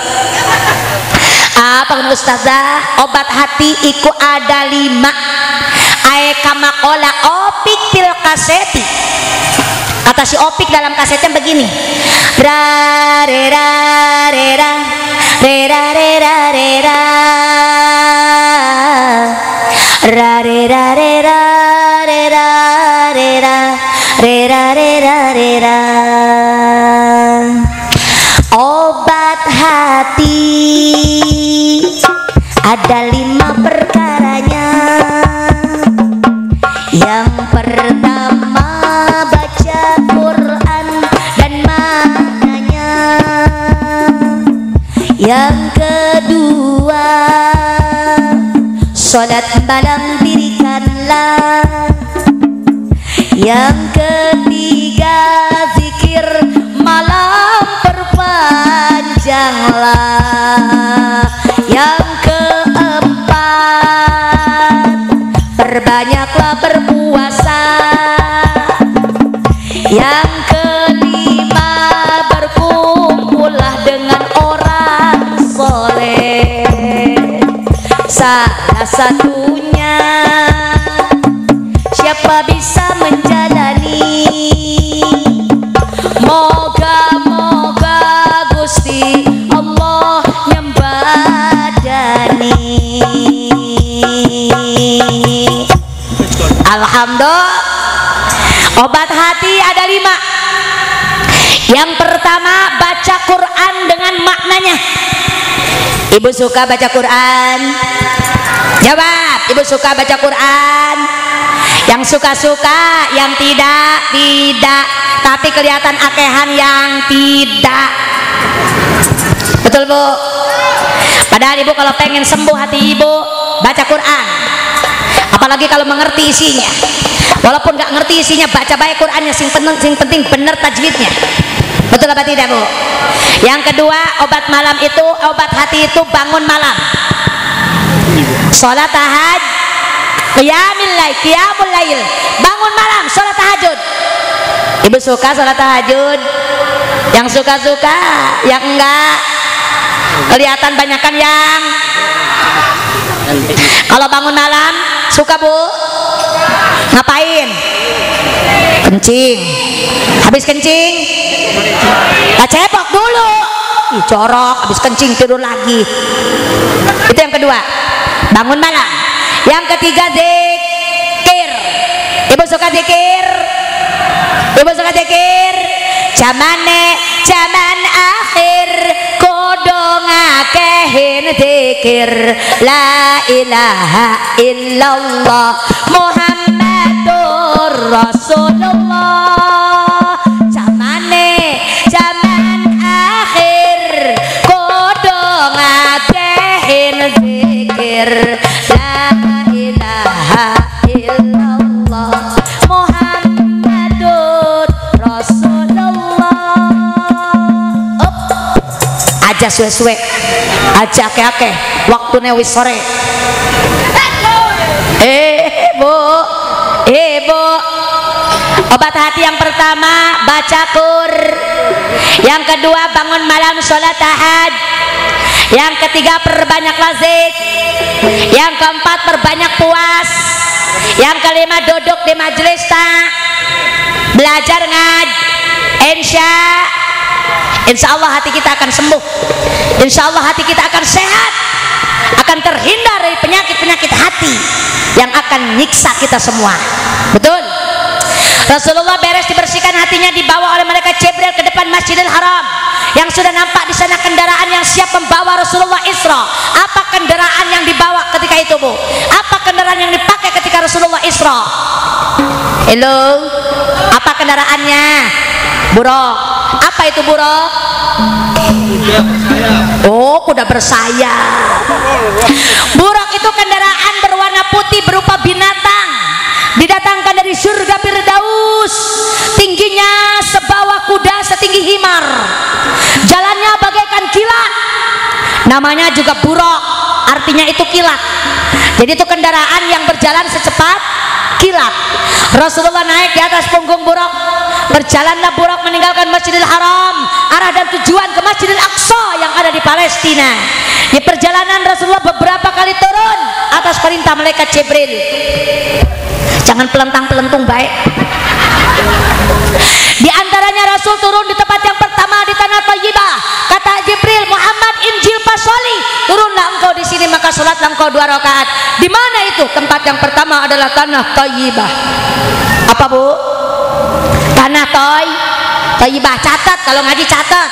Apa kan Ustazah? Obat hati iku ada 5. Ae kama ola opik pil kaseti. Kata si Opik dalam kasetnya begini, ra re ra re ra re ra re ra re ra ra re ra re ra re ra re ra re ra re ra re ra. Obat hati ada 5 perkaranya. Yang pertama baca Quran dan maknanya. Yang kedua sholat malam dirikanlah. Yang ketiga zikir malam perpanjanglah. Yang keempat perbanyaklah berpuasa. Yang kelima berkumpullah dengan orang soleh. Salah satunya siapa bisa menjalani, moga-moga Gusti Allah nyembadani. Alhamdulillah, obat hati ada 5. Yang pertama baca Quran dengan maknanya. Ibu suka baca Quran? Jawab, ibu suka baca Quran? Yang suka-suka, yang tidak, tidak. Tapi kelihatan akehan yang tidak. Betul Bu? Padahal ibu kalau pengen sembuh hati ibu, baca Quran. Apalagi kalau mengerti isinya. Walaupun nggak ngerti isinya, baca baik Qurannya. Sing penting bener tajwidnya. Betul apa tidak Bu? Yang kedua, obat malam itu, obat hati itu bangun malam. Sholat tahajud, qiyamul lail, bangun malam, sholat tahajud. Ibu suka sholat tahajud? Yang suka-suka, yang enggak, kelihatan banyakan yang. Kalau bangun malam suka Bu? Ngapain? Kencing. Habis kencing cepok dulu. Ih, corok, habis kencing tidur lagi. Itu yang kedua, bangun malam. Yang ketiga zikir. Ibu suka zikir? Ibu suka zikir? Zaman akhir kudu ngakehin zikir la ilaha illallah Muhammadur Rasulullah. Zaman akhir kudu ngakehin zikir la ilaha illallah Muhammadur Rasulullah. Aja suwe-suwe, aja ake-ake, waktunya wis sore. Bu, obat hati yang pertama baca Quran. Yang kedua bangun malam sholat tahajud. Yang ketiga perbanyak zikir. Yang keempat perbanyak puas. Yang kelima duduk di majelis belajar Insya Allah hati kita akan sembuh. Insya Allah hati kita akan sehat, akan terhindar dari penyakit-penyakit hati yang akan nyiksa kita semua. Betul? Rasulullah beres dibersihkan hatinya, dibawa oleh malaikat Jibril ke depan Masjidil Haram. Yang sudah nampak di sana kendaraan yang siap membawa Rasulullah Isra. Apa kendaraan yang dibawa ketika itu Bu? Apa kendaraan yang dipakai ketika Rasulullah Isra? Halo, apa kendaraannya? Buruk. Apa itu buruk? Oh, kuda bersayap. Buruk itu kendaraan berwarna putih berupa binatang, didatangkan dari surga Firdaus. Tingginya sebawah kuda, setinggi himar. Jalannya bagaikan kilat. Namanya juga buruk, artinya itu kilat. Jadi itu kendaraan yang berjalan secepat kilat. Rasulullah naik di atas punggung buruk. Berjalanlah buruk meninggalkan Masjidil Haram, arah dan tujuan ke Masjidil Aqsa yang ada di Palestina. Di perjalanan Rasulullah beberapa kali turun atas perintah malaikat Jibril. Jangan pelentang-pelentung baik. Di antaranya Rasul turun di tempat yang pertama di tanah Thayyibah. Kata Jibril, Muhammad, Injil pasoli, turunlah engkau di sini maka sholatlah engkau 2 rakaat. Di mana itu? Tempat yang pertama adalah tanah Thayyibah. Apa Bu? Tanah Thayyibah. Catat, kalau ngaji catat.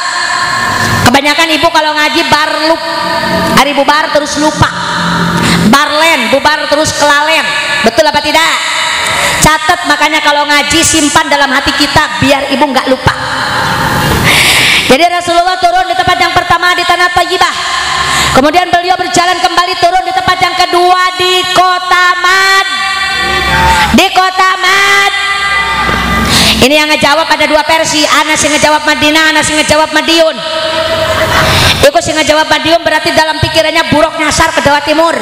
Kebanyakan ibu kalau ngaji barlup, hari bubar terus lupa, barlen, bubar terus kelalen. Betul apa tidak? Catat, makanya kalau ngaji simpan dalam hati kita biar ibu nggak lupa. Jadi Rasulullah turun di tempat yang pertama di tanah Thayyibah. Kemudian beliau berjalan kembali turun di tempat yang kedua di kota Mad. Di kota Mad. Ini yang ngejawab ada 2 versi. Ana sing ngejawab Madinah, ana sing ngejawab Madiun. Iku sing ngejawab Madiun berarti dalam pikirannya buruk nyasar ke Jawa Timur.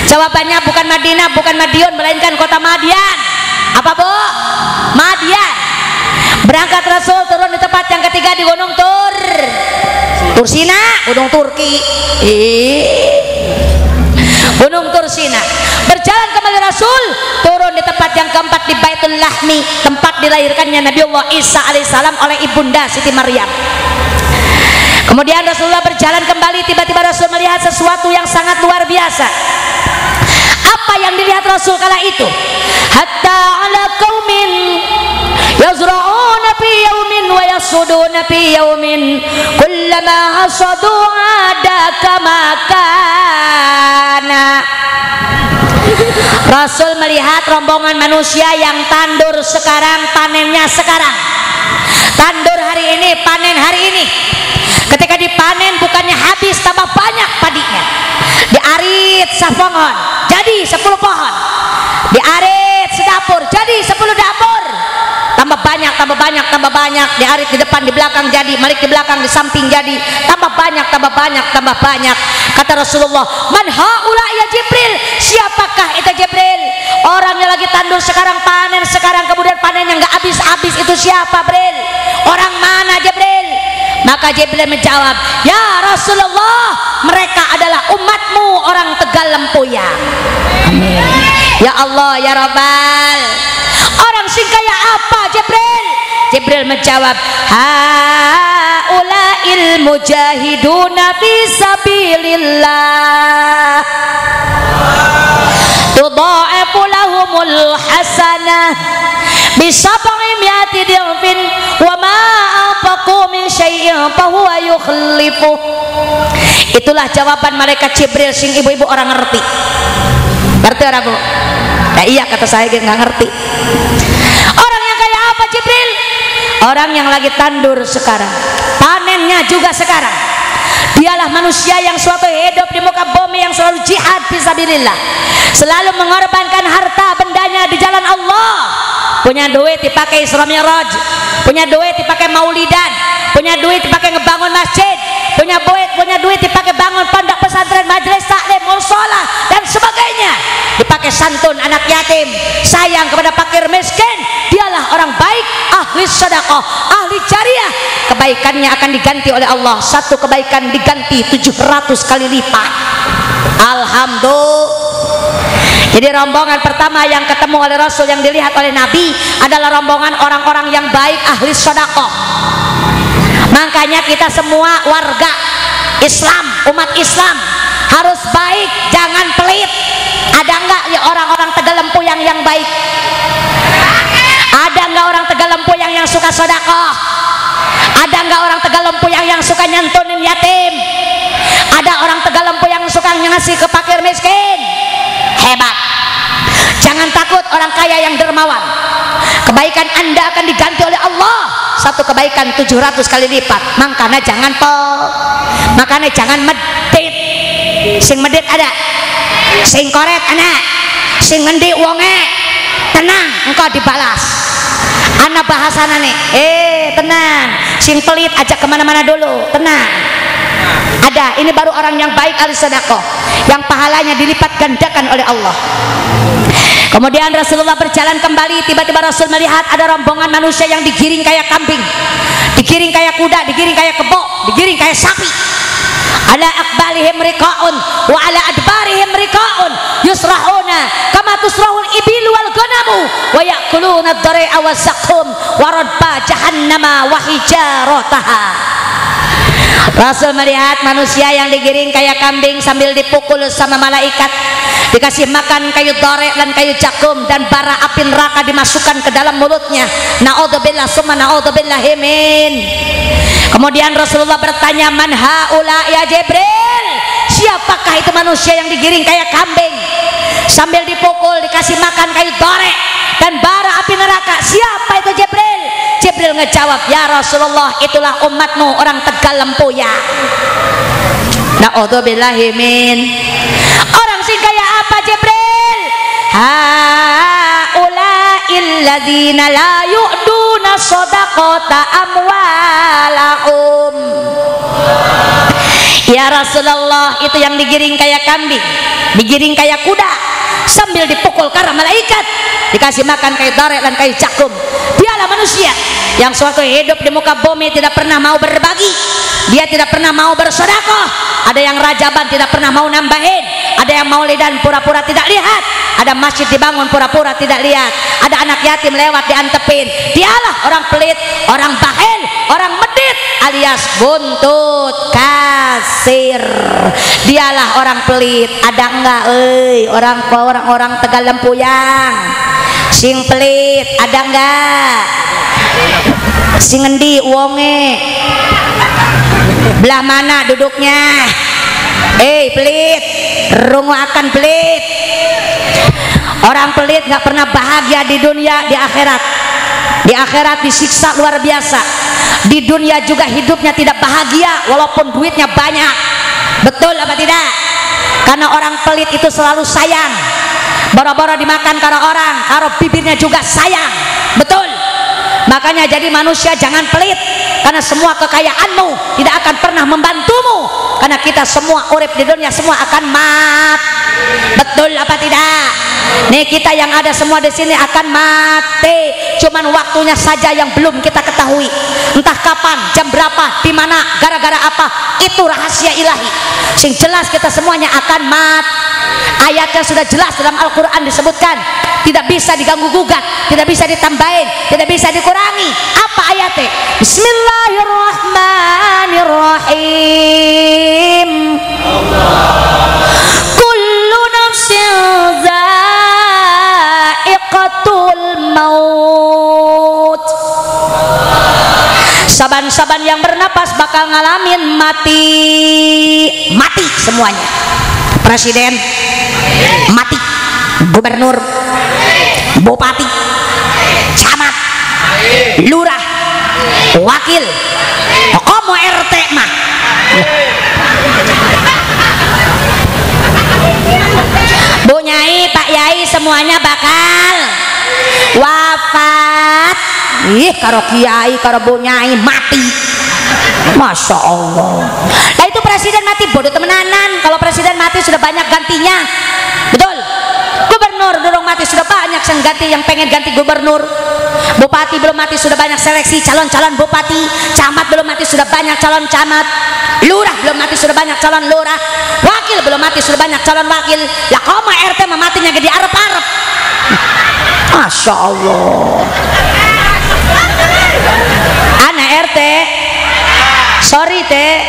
Jawabannya bukan Madinah, bukan Madiun, melainkan kota Madian. Apa Bu? Madian. Berangkat Rasul turun di tempat yang ketiga di Gunung Tursina, Gunung Turki. Gunung Tursina. Berjalan kembali Rasul turun di tempat yang keempat di Baitul Lahmi, tempat dilahirkannya Nabiullah Isa alaihissalam oleh ibunda Siti Maryam. Kemudian Rasulullah berjalan kembali, tiba-tiba Rasul melihat sesuatu yang sangat luar biasa. Apa yang dilihat Rasul kala itu? Hatta ala qaumin yazra'una fi yaumin wa yasuduna fi yaumin kullama hasadu ada kama kana. Rasul melihat rombongan manusia yang tandur sekarang, panennya sekarang. Tandur hari ini, panen hari ini. Ketika dipanen bukannya habis, tambah banyak padinya. Diarit sapongon jadi 10 pohon. Diarit sedapur jadi 10 dapur. Tambah banyak, tambah banyak, tambah banyak. Diarit di depan, di belakang jadi, malik di belakang, di samping jadi. Tambah banyak, tambah banyak, tambah banyak. Kata Rasulullah, man haula ya Jibril? Siapakah itu Jibril? Orang yang lagi tandur sekarang, panen sekarang, kemudian panennya nggak habis-habis, itu siapa Jibril? Orang mana Jibril? Maka Jibril menjawab, ya Rasulullah, mereka adalah umatmu orang Tegal Lempuyang. Amin. Ya Allah, ya Rabbal. Orang sing kaya apa Jibril? Jibril menjawab, haula'il mujahiduna fi sabilillah tudha'ifu lahumul hasanah bisab'i mi'ati dhifin wa ma anfaqu min syai'in fa huwa yukhlifu. Itulah jawaban malaikat Jibril sing ibu-ibu orang ngerti. Ngerti ora Bu? Nah iya, kata saya nggak ngerti. Orang yang kayak apa Jibril? Orang yang lagi tandur sekarang, panennya juga sekarang. Dialah manusia yang suatu hidup di muka bumi yang selalu jihad fisabilillah, selalu mengorbankan harta bendanya di jalan Allah. Punya duit dipakai Isra Mi'raj, punya duit dipakai maulidan, punya duit dipakai ngebangun masjid, punya duit dipakai bangun pondok pesantren, majelis taklim, musola dan sebagainya. Dipakai santun anak yatim, sayang kepada fakir miskin. Dialah orang baik, ahli sedekah, ahli jariah. Kebaikannya akan diganti oleh Allah. Satu kebaikan diganti 700 kali lipat. Alhamdulillah. Jadi rombongan pertama yang ketemu oleh Rasul, yang dilihat oleh Nabi adalah rombongan orang-orang yang baik, ahli sedekah. Makanya kita semua warga Islam, umat Islam harus baik, jangan pelit. Ada enggak ya orang-orang Tegal Lempuyang yang baik? Ada enggak orang Tegal Lempuyang yang suka sedekah? Ada enggak orang Tegal Lempuyang yang suka nyantunin yatim? Ada orang Tegal Lempuyang yang suka ngasih ke fakir miskin? Hebat. Jangan takut orang kaya yang dermawan. Kebaikan Anda akan diganti oleh Allah. Satu kebaikan 700 kali lipat. Makanya jangan makanya jangan medit. Sing medit ada, sing koret anak, sing ngendi wonge. Tenang, engkau dibalas. Anak bahasana nih, tenang. Sing pelit ajak kemana-mana dulu, tenang. Ada, ini baru orang yang baik ahli sedekah, yang pahalanya dilipat gandakan oleh Allah. Kemudian Rasulullah berjalan kembali, tiba-tiba Rasul melihat ada rombongan manusia yang digiring kayak kambing, digiring kayak kuda, digiring kayak kebo, digiring kayak sapi. Ala akbalihim riqa'un wa ala adbarihim riqa'un yusrahuna kama tusrahul ibil wal ganamu annamu wa ya'kuluna ad-dari'a was-saqum wa radba jahannama wa hijarataha. Rasul melihat manusia yang digiring kayak kambing sambil dipukul sama malaikat, dikasih makan kayu dorek dan kayu jakum, dan bara api neraka dimasukkan ke dalam mulutnya. Na'udzubillah summa na'udzubillahi min. Kemudian Rasulullah bertanya, man haula ya Jibril, siapakah itu manusia yang digiring kayak kambing sambil dipukul, dikasih makan kayu dorek dan bara api neraka? Siapa itu Jibril? Jibril ngejawab, ya Rasulullah, itulah umatmu orang Tegal Lempuyang. Na'udzubillahi min. Orang sing kayak apa Jibril? Haula'il ladzina la yu'duna shadaqata amwalahum. Ya Rasulullah, itu yang digiring kayak kambing, digiring kayak kuda, sambil dipukul karena malaikat, dikasih makan kayu dorek dan kayu jakum. Dialah manusia yang suatu hidup di muka bumi tidak pernah mau berbagi, dia tidak pernah mau bersedekah. Ada yang rajaban tidak pernah mau nambahin, ada yang maulidan pura-pura tidak lihat, ada masjid dibangun pura-pura tidak lihat, ada anak yatim lewat diantepin. Dialah orang pelit, orang bakhil, orang medit alias buntut kasir. Dialah orang pelit. Ada enggak orang Tegal Lempuyang sing pelit? Ada enggak? Sing ngendi wonge? Belah mana duduknya? Pelit, rungu akan pelit. Orang pelit nggak pernah bahagia di dunia, di akhirat. Di akhirat disiksa luar biasa. Di dunia juga hidupnya tidak bahagia walaupun duitnya banyak. Betul apa tidak? Karena orang pelit itu selalu sayang. Boro-boro dimakan karo orang, karo bibirnya juga sayang. Betul. Makanya jadi manusia jangan pelit, karena semua kekayaanmu tidak akan pernah membantumu, karena kita semua urip di dunia semua akan mati. Betul apa tidak? Nih kita yang ada semua di sini akan mati, cuman waktunya saja yang belum kita ketahui. Entah kapan, jam berapa, di mana, gara-gara apa, itu rahasia ilahi. Sing jelas kita semuanya akan mati. Ayatnya sudah jelas dalam Al-Quran disebutkan, tidak bisa diganggu gugat, tidak bisa ditambahin, tidak bisa dikurangi. Apa ayatnya? Bismillahirrahmanirrahim. Kullu nafsin dha'iqatul maut. Saban-saban yang bernapas bakal ngalamin mati. Mati semuanya. Presiden mati, gubernur, bupati, camat, lurah, wakil, komo RT mah. Bu Nyai, Pak Yai semuanya bakal wafat. Karo Kiai, karo Bu Nyai mati. Masya Allah. Nah itu presiden mati bodoh temenanan. Kalau presiden mati sudah banyak gantinya. Betul. Gubernur dorong mati sudah banyak yang ganti, yang pengen ganti gubernur. Bupati belum mati sudah banyak seleksi calon-calon bupati. Camat belum mati sudah banyak calon camat. Lurah belum mati sudah banyak calon lurah. Wakil belum mati sudah banyak calon wakil. Lah kok mah RT mah matinya gede arep-arep. Masya Allah. Anak RT, sorry teh,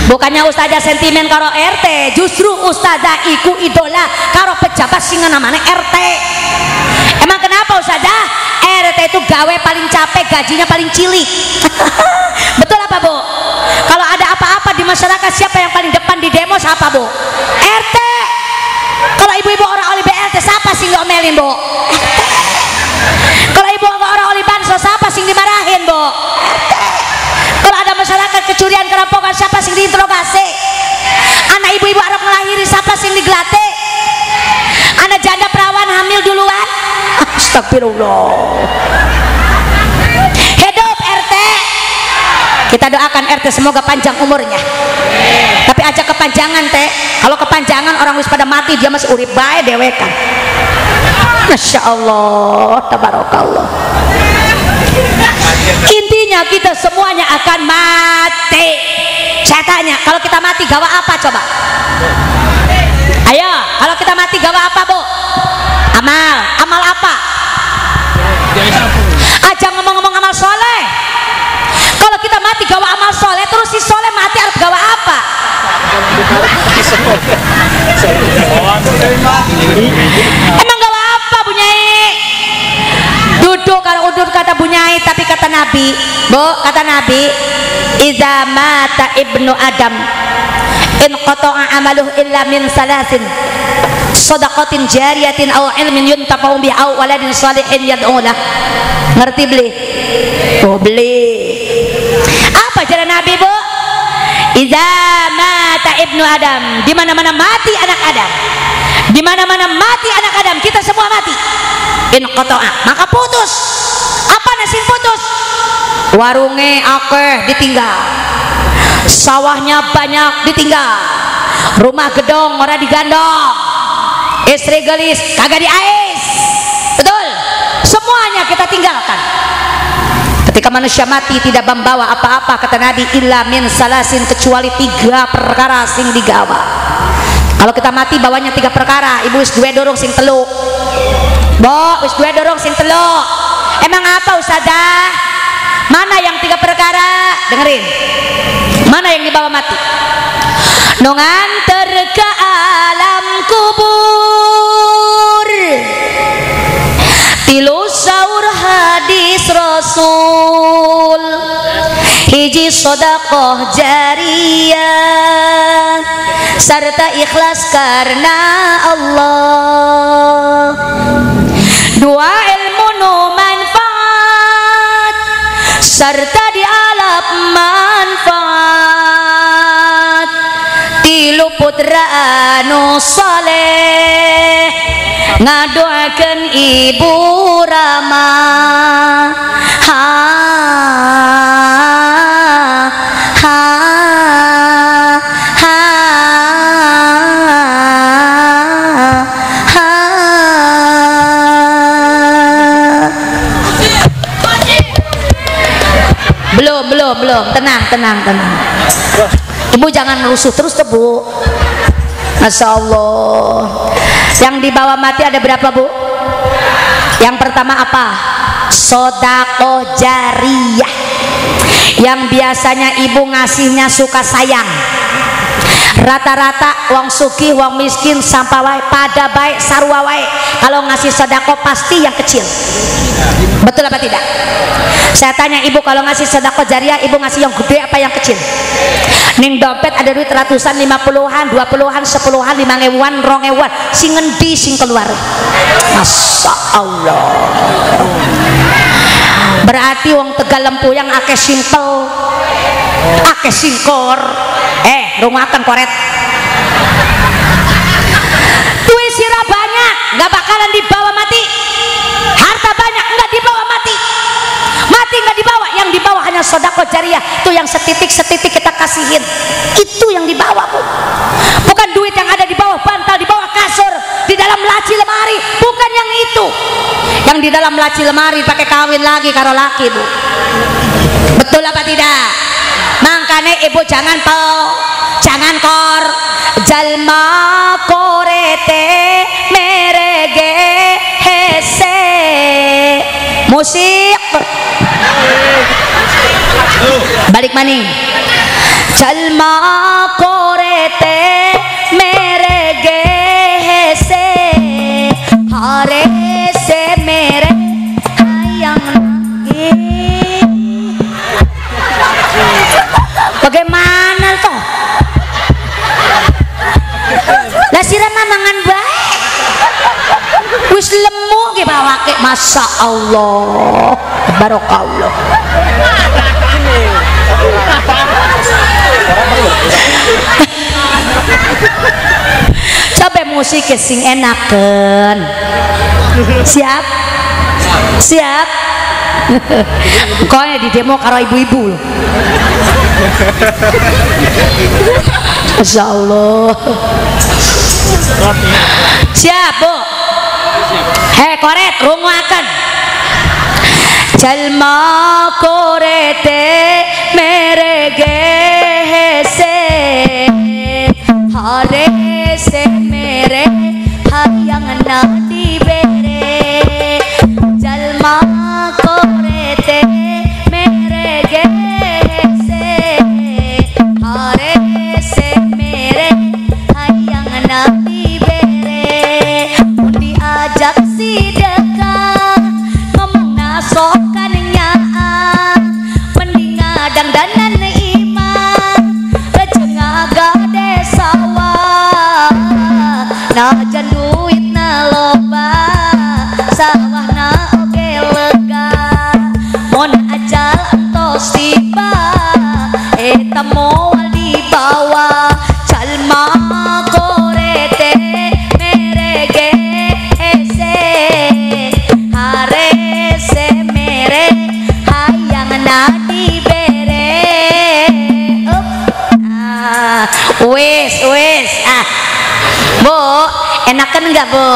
bukannya ustazah sentimen karo RT, justru ustazah iku idola karo pejabat singa namanya RT. Emang kenapa ustazah? RT itu gawe paling capek, gajinya paling cilik. Betul apa Bu? Kalau ada apa-apa di masyarakat, siapa yang paling depan di demo? Siapa Bu? RT. Kalau ibu-ibu orang oli BLT, siapa sih nggak omelin Bu? Kalau ibu orang oli bansos, siapa sih dimarahin Bu? Kalau ada masyarakat kecurian, kerampokan, siapa sih diinterogasi? Anak ibu-ibu Arab melahiri, siapa sih digelate? Anak janda perawan hamil duluan. Astagfirullah. Hidup RT. Kita doakan RT semoga panjang umurnya. Tapi aja kepanjangan teh. Kalau kepanjangan orang wis pada mati, dia masih urip bae dewekan. Masya Allah, tabarakallah. Intinya kita semuanya akan mati. Saya tanya, kalau kita mati gawa apa coba? Ayo, kalau kita mati gawa apa, Bu? Amal. Amal apa? Aja ngomong-ngomong amal soleh. Kalau kita mati gawa amal soleh, terus si soleh mati harus gawa apa? Emang gawa apa, Bu Nyai? Duduk kalau udur kata Bu Nyai, tapi kata Nabi, Bu, kata Nabi, idza mata ibnu Adam in qata'a amaluhu illa min salasin shadaqatin jariyatin aw ilmin yuntafa'u bihi aw waladin shalihin yad'u lah. Ngerti beli? Oh, beli. Apa jalan Nabi, Bu? Idza mata ibnu Adam, di mana-mana mati anak Adam. Di mana-mana mati anak Adam, kita semua mati. In qata'a, maka putus. Apa nasib putus? Warunge akeh ditinggal. Sawahnya banyak ditinggal, rumah gedong ora digandong, istri gelis kagak diais, betul, semuanya kita tinggalkan. Ketika manusia mati tidak membawa apa-apa, kata Nabi, illa min salasin, kecuali 3 perkara sing digawa. Kalau kita mati bawanya 3 perkara. Ibu wis duwe dorong sing telu, Bo, wis duwe dorong sing telu. Emang apa Ustazah? Mana yang 3 perkara? Dengerin. Mana yang dibawa mati? Nonganter ke alam kubur, tilu saur hadis Rasul, hiji sedekah jariyah, serta ikhlas karena Allah. 2 ilmu nu manfaat, serta dialap manfaat. 3 putra anu saleh, ngadoakeun Ibu Rama. Ha ha ha ha. Belum, tenang. Ibu jangan rusuh terus tuh, Bu. Masya Allah. Yang dibawa mati ada berapa, Bu? Yang pertama apa? Sedekah jariyah, yang biasanya ibu ngasihnya suka sayang. Rata-rata wong sugih wong miskin sampah wae pada baik sarua wae, kalau ngasih sedekah pasti yang kecil. Betul apa tidak? Saya tanya ibu, kalau ngasih sedekah jariyah ibu ngasih yang gede apa yang kecil? Ning dompet ada duit ratusan, 50-an, 20-an, 10-an, 5.000-an, 2.000-an, sing ngendi sing keluar? Masya Allah. Berarti wong Tegal Lempuyang akeh simpel, akeh singkor. Rungakan koret. Duit sirah banyak nggak bakalan dibawa mati, harta banyak nggak dibawa mati, mati nggak dibawa. Yang dibawa hanya sedekah jariyah, itu yang setitik-setitik kita kasihin, itu yang dibawa, Bu. Bukan duit yang ada di bawah bantal, di bawah kasur, di dalam laci lemari, bukan yang itu. Yang di dalam laci lemari pakai kawin lagi karo laki, Bu. Betul apa tidak? Makanya ibu jangan kor jalma korete merege hese. Musik balik maning. Jalma korete merege hese, hare se mere hayang nangis. Bagaimana toh? Lah sirana mangan bae. Wis lemu ge bawake, masya Allah. Barokallah. Coba musik sing enaken. Siap? Siap? Kau di demo karo ibu-ibu. Masya Allah. Siap, Bu? Koret runguaken. Jalma korete merege hese, hare se mere lega ngomong nasokannya mending ngadang danan iman rejeng agade sawah najan duit na loba sawah na oge lega mon ajal entos tiba eta moal dibawa jalma korete merege ese harese mere hayang nadi bere wes Bu enakan enggak Bu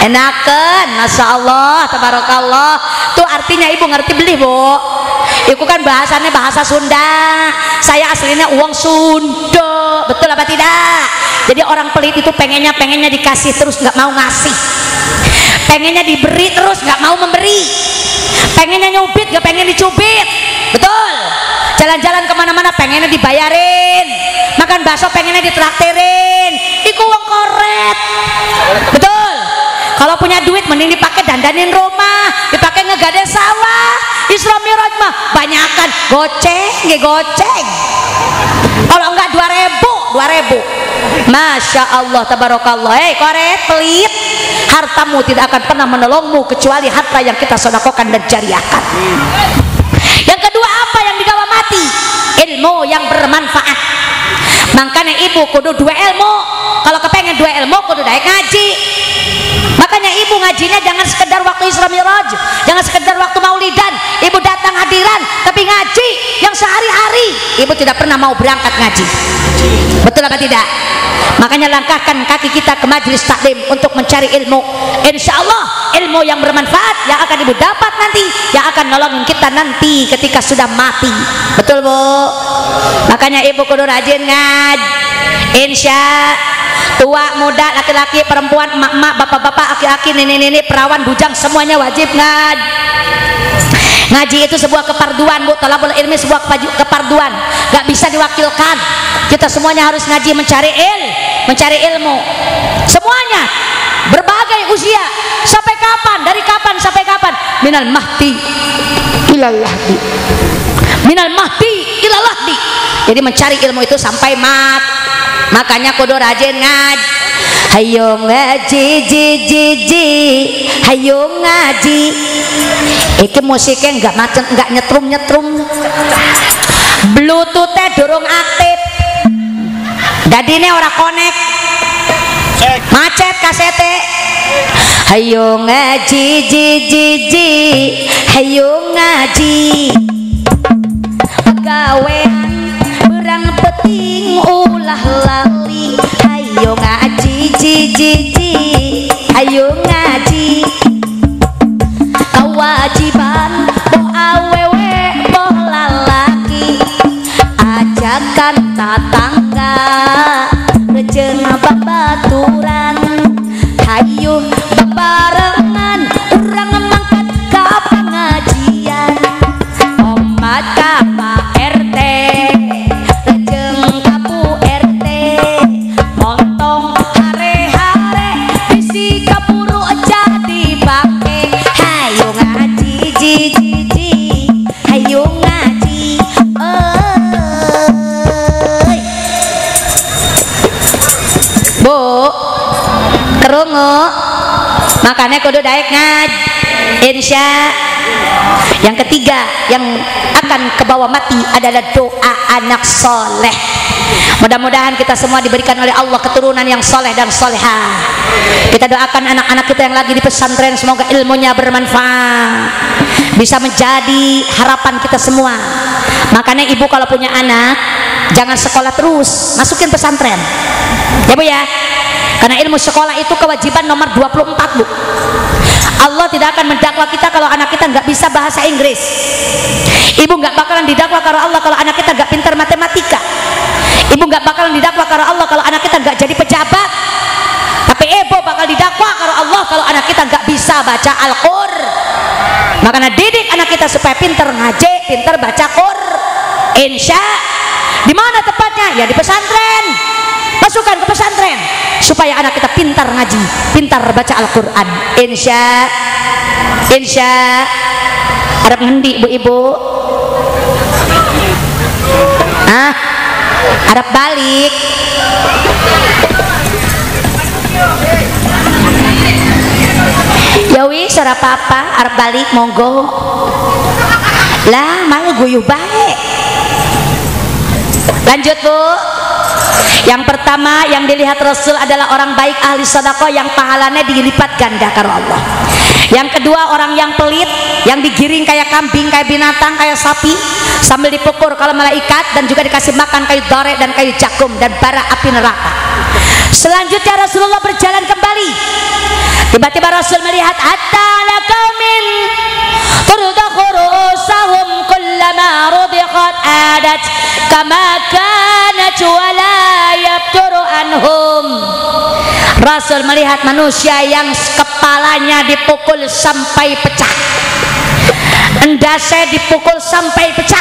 enakan Masya Allah tabarakallah tuh artinya ibu ngerti beli Bu itu kan bahasanya bahasa Sunda saya aslinya uang Sunda betul apa tidak jadi orang pelit itu pengennya dikasih terus nggak mau ngasih pengennya diberi terus nggak mau memberi pengennya nyubit nggak pengen dicubit betul jalan-jalan kemana-mana pengennya dibayarin makan bakso pengennya ditraktirin itu uang koret betul kalau punya duit mending dipakai dandanin rumah dipakai ngegade sawah Isra Miraj mah banyakan goceng kalau enggak 2.000 Masya Allah tabarakallah koret pelit hartamu tidak akan pernah menolongmu kecuali harta yang kita sedekahkan dan jariahkan yang kedua apa yang digawa mati ilmu yang bermanfaat makanya ibu kudu 2 ilmu kalau kepengen 2 ilmu kudu daek ngaji makanya ibu ngajinya jangan sekedar waktu Isra Miraj jangan sekedar waktu maulidan ibu datang hadiran tapi ngaji yang sehari-hari ibu tidak pernah mau berangkat ngaji betul apa tidak makanya langkahkan kaki kita ke majelis taklim untuk mencari ilmu insya Allah ilmu yang bermanfaat yang akan ibu dapat nanti yang akan nolongin kita nanti ketika sudah mati betul Bu makanya ibu kudu rajin ngaji insya tua muda laki-laki perempuan emak-emak bapak-bapak aki-aki nenek-nenek perawan bujang semuanya wajib ngaji itu sebuah keparduan Bu talabul ilmi sebuah keparduan gak bisa diwakilkan kita semuanya harus ngaji mencari ilmu semuanya berbagai usia sampai kapan dari kapan sampai kapan minal mahdi ilal lahdi minal mahdi ilal lahdi jadi mencari ilmu itu sampai makanya kudu rajin ngaji hayo ngaji hayo ngaji iki musiknya enggak nyetrum bluetoothnya durung aktif dadine ora connect macet kasete hayo ngaji hayo ngaji gawean berang peting ulah lali hayo ngaji hayo ngaji kewajiban boh awewe boh lalaki ajakan tatangga rejeng babaturan hayo bebarengan urang mangkat ka pengajian omat ka Pak RT rejeng ka Bu RT montong hare-hare bisi kaburu jadi pake hayo ngaji hayo ngaji Bu kerungu makanya kudu daek ngaji insya yang ketiga yang akan kebawa mati adalah doa anak soleh mudah-mudahan kita semua diberikan oleh Allah keturunan yang soleh dan solehah kita doakan anak-anak kita yang lagi di pesantren semoga ilmunya bermanfaat bisa menjadi harapan kita semua makanya ibu kalau punya anak jangan sekolah terus masukin pesantren ya Bu ya karena ilmu sekolah itu kewajiban nomor 24 Bu Allah tidak akan mendakwa kita kalau anak kita nggak bisa bahasa Inggris ibu nggak bakalan didakwa kalau Allah kalau anak kita nggak pintar matematika ibu nggak bakalan didakwa kalau Allah kalau anak kita nggak jadi pejabat tapi ibu bakal didakwa kalau Allah kalau anak kita nggak bisa baca Al-Qur'an makanya didik anak kita supaya pintar ngaji pintar baca Qur'an Insya. Di mana tepatnya? Ya di pesantren. Masukkan ke pesantren supaya anak kita pintar ngaji, pintar baca Al-Quran. Insya. Insya. Arab ngendi ibu-ibu? Arab balik. Ya wis ora apa-apa, arep balik monggo. Lah malah guyuh baik. Lanjut Bu. Yang pertama yang dilihat Rasul adalah orang baik ahli sedekah yang pahalanya dilipat ganda karo Allah. Yang kedua orang yang pelit, yang digiring kayak kambing, kayak binatang, kayak sapi sambil dipukul kalau malaikat dan juga dikasih makan kayu dore dan kayu jakum dan bara api neraka. Selanjutnya Rasulullah berjalan kembali. Tiba-tiba Rasul melihat hatta ala qaumin turdakhu ru'usahum kullama rudiqat adat kama kanat wa la yabturu anhum. Rasul melihat manusia yang kepalanya dipukul sampai pecah, endasnya dipukul sampai pecah.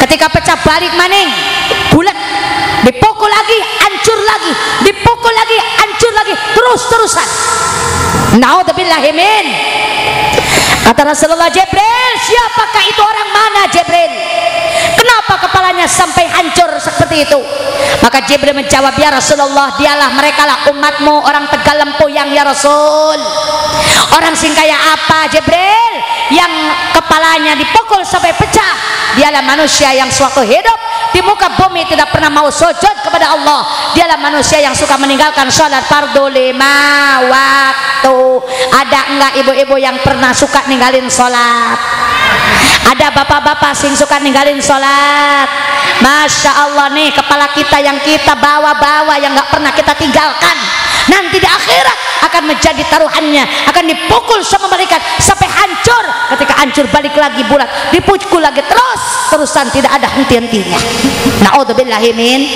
Ketika pecah balik maning bulat, dipukul lagi hancur lagi, dipukul lagi hancur lagi, terus-terusan. Naudzubillahi min. Kata Rasulullah, Jibril, siapakah itu orang mana Jibril? Kenapa kepalanya sampai hancur seperti itu? Maka Jibril menjawab, ya Rasulullah, dialah merekalah umatmu orang Tegal Lempoyang ya Rasul. Orang sing kaya apa Jibril? Yang kepalanya dipukul sampai pecah. Dialah manusia yang suatu hidup di muka bumi tidak pernah mau sujud kepada Allah. Dialah manusia yang suka meninggalkan sholat fardu 5 waktu. Ada enggak ibu-ibu yang pernah suka ninggalin sholat? Ada bapak-bapak sing suka ninggalin sholat? Masya Allah nih, kepala kita yang kita bawa-bawa yang nggak pernah kita tinggalkan, nanti di akhirat akan menjadi taruhannya, akan dipukul sama malaikat sampai hancur. Ketika hancur balik lagi bulat, dipukul lagi terus-terusan, tidak ada henti-hentinya. Naudzubillahi min.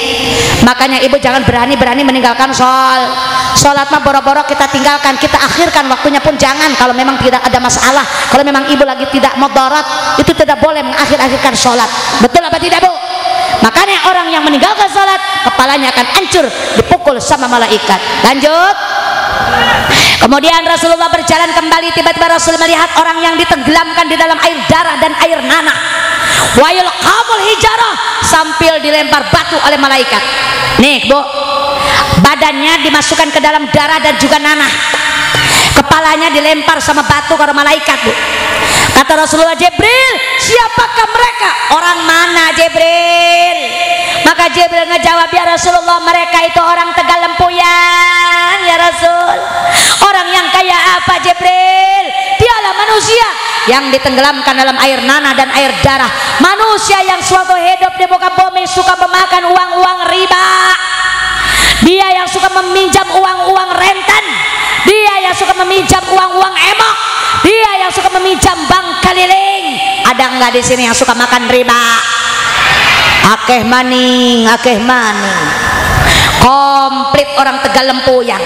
Makanya ibu jangan berani-berani meninggalkan sholat mah boro-boro kita tinggalkan, kita akhirkan waktunya pun jangan. Kalau memang tidak ada masalah, kalau memang ibu lagi tidak mudarat, itu tidak boleh mengakhir-akhirkan sholat. Betul apa tidak Bu? Makanya orang yang meninggalkan sholat kepalanya akan hancur, dipukul sama malaikat. Lanjut. Kemudian Rasulullah berjalan kembali. Tiba-tiba Rasul melihat orang yang ditenggelamkan di dalam air darah dan air nanah. Wa yulqamul hijarah, sambil dilempar batu oleh malaikat. Nih Bu, badannya dimasukkan ke dalam darah dan juga nanah, kepalanya dilempar sama batu ke malaikat Bu. Kata Rasulullah, Jibril, siapakah mereka? Orang mana Jibril? Maka Jibril ngejawab, ya Rasulullah, mereka itu orang Tegal Lempoyan ya Rasul. Orang yang kaya apa Jibril? Dialah manusia yang ditenggelamkan dalam air nanah dan air darah. Manusia yang suatu hidup di muka bumi suka memakan uang-uang riba. Dia yang suka meminjam uang-uang rentan. Dia yang suka meminjam uang-uang emok. Dia yang suka meminjam bank keliling. Ada enggak di sini yang suka makan riba? Akeh maning, akeh maning. Komplit orang Tegal Lempoyang.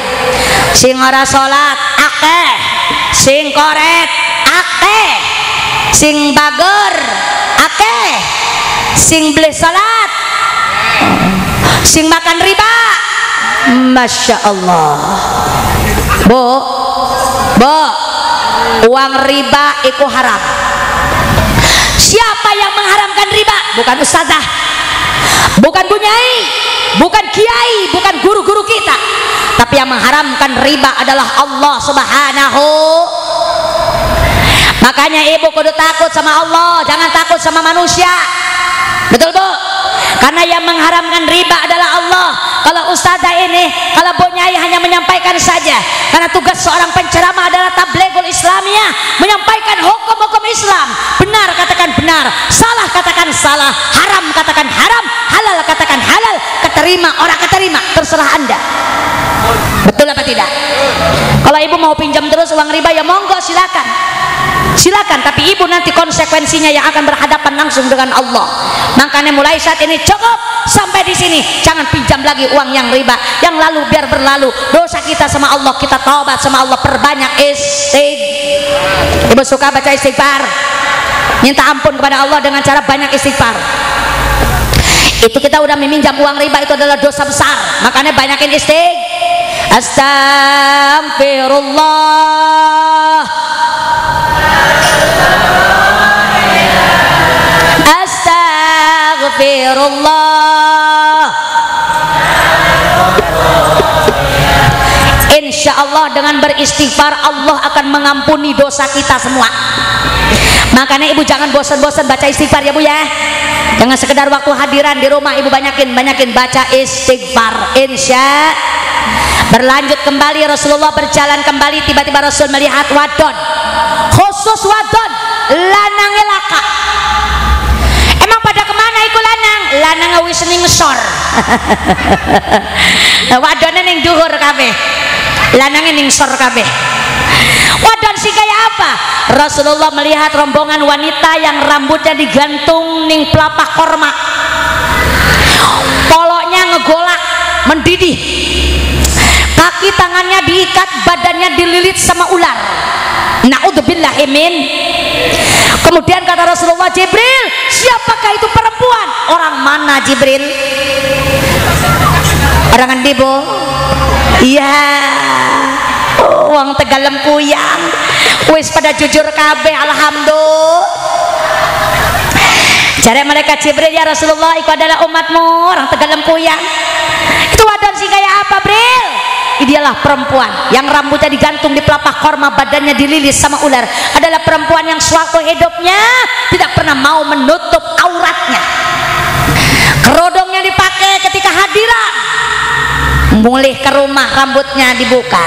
Sing ora salat akeh, sing koret akeh, sing bager akeh, sing beli salat, sing makan riba. Masya Allah. Bu, uang riba itu haram. Siapa yang mengharamkan riba? Bukan ustazah, bukan bunyai, bukan kiai, bukan guru-guru kita, tapi yang mengharamkan riba adalah Allah Subhanahu. Makanya ibu kudu takut sama Allah, jangan takut sama manusia. Betul Bu? Karena yang mengharamkan riba adalah Allah. Kalau ustazah ini, kalau bunyai hanya menyampaikan saja. Karena tugas seorang penceramah adalah tablighul Islamiyah, menyampaikan hukum-hukum Islam. Benar katakan benar, salah katakan salah, haram katakan haram, halal katakan halal, keterima orang keterima, terserah Anda. Betul apa tidak? Kalau ibu mau pinjam terus uang riba, ya monggo silakan. Silakan, tapi ibu nanti konsekuensinya yang akan berhadapan langsung dengan Allah. Makanya mulai saat ini cukup sampai di sini, jangan pinjam lagi uang yang riba. Yang lalu biar berlalu, dosa kita sama Allah, kita taubat sama Allah, perbanyak istighfar. Ibu suka baca istighfar? Minta ampun kepada Allah dengan cara banyak istighfar. Itu kita udah meminjam uang riba, itu adalah dosa besar. Makanya banyakin Astagfirullah, astagfirullah. Insya Allah dengan beristighfar Allah akan mengampuni dosa kita semua. Makanya ibu jangan bosan-bosan baca istighfar ya bu ya. Jangan sekedar waktu hadiran di rumah ibu banyakin baca istighfar. Insya berlanjut kembali, Rasulullah berjalan kembali, tiba-tiba Rasul melihat wadon, khusus wadon lanang elaka. Emang pada kemana iku lanang? Lanang wis ning ngesor. Wadone ning dhuwur kabeh, lanangnya ning ngesor kabeh. Wadon si gaya apa? Rasulullah melihat rombongan wanita yang rambutnya digantung ning pelapah korma, poloknya ngegolak mendidih, kaki tangannya diikat, badannya dililit sama ular. Naudzubillahi min. Kemudian kata Rasulullah, Jibril, siapakah itu perempuan? Orang mana Jibril? Orang endi bu? Iya, wong Tegal Lempuyang. Wis pada jujur kabeh, alhamdulillah. Jare mereka, Jibril ya Rasulullah, itu adalah umatmu orang Tegal Lempuyang. Itu wadon sih kayak apa Bril? Dialah perempuan yang rambutnya digantung di pelapah korma, badannya dililis sama ular. Adalah perempuan yang suatu hidupnya tidak pernah mau menutup auratnya. Kerodongnya dipakai ketika hadiran, mulih ke rumah rambutnya dibuka.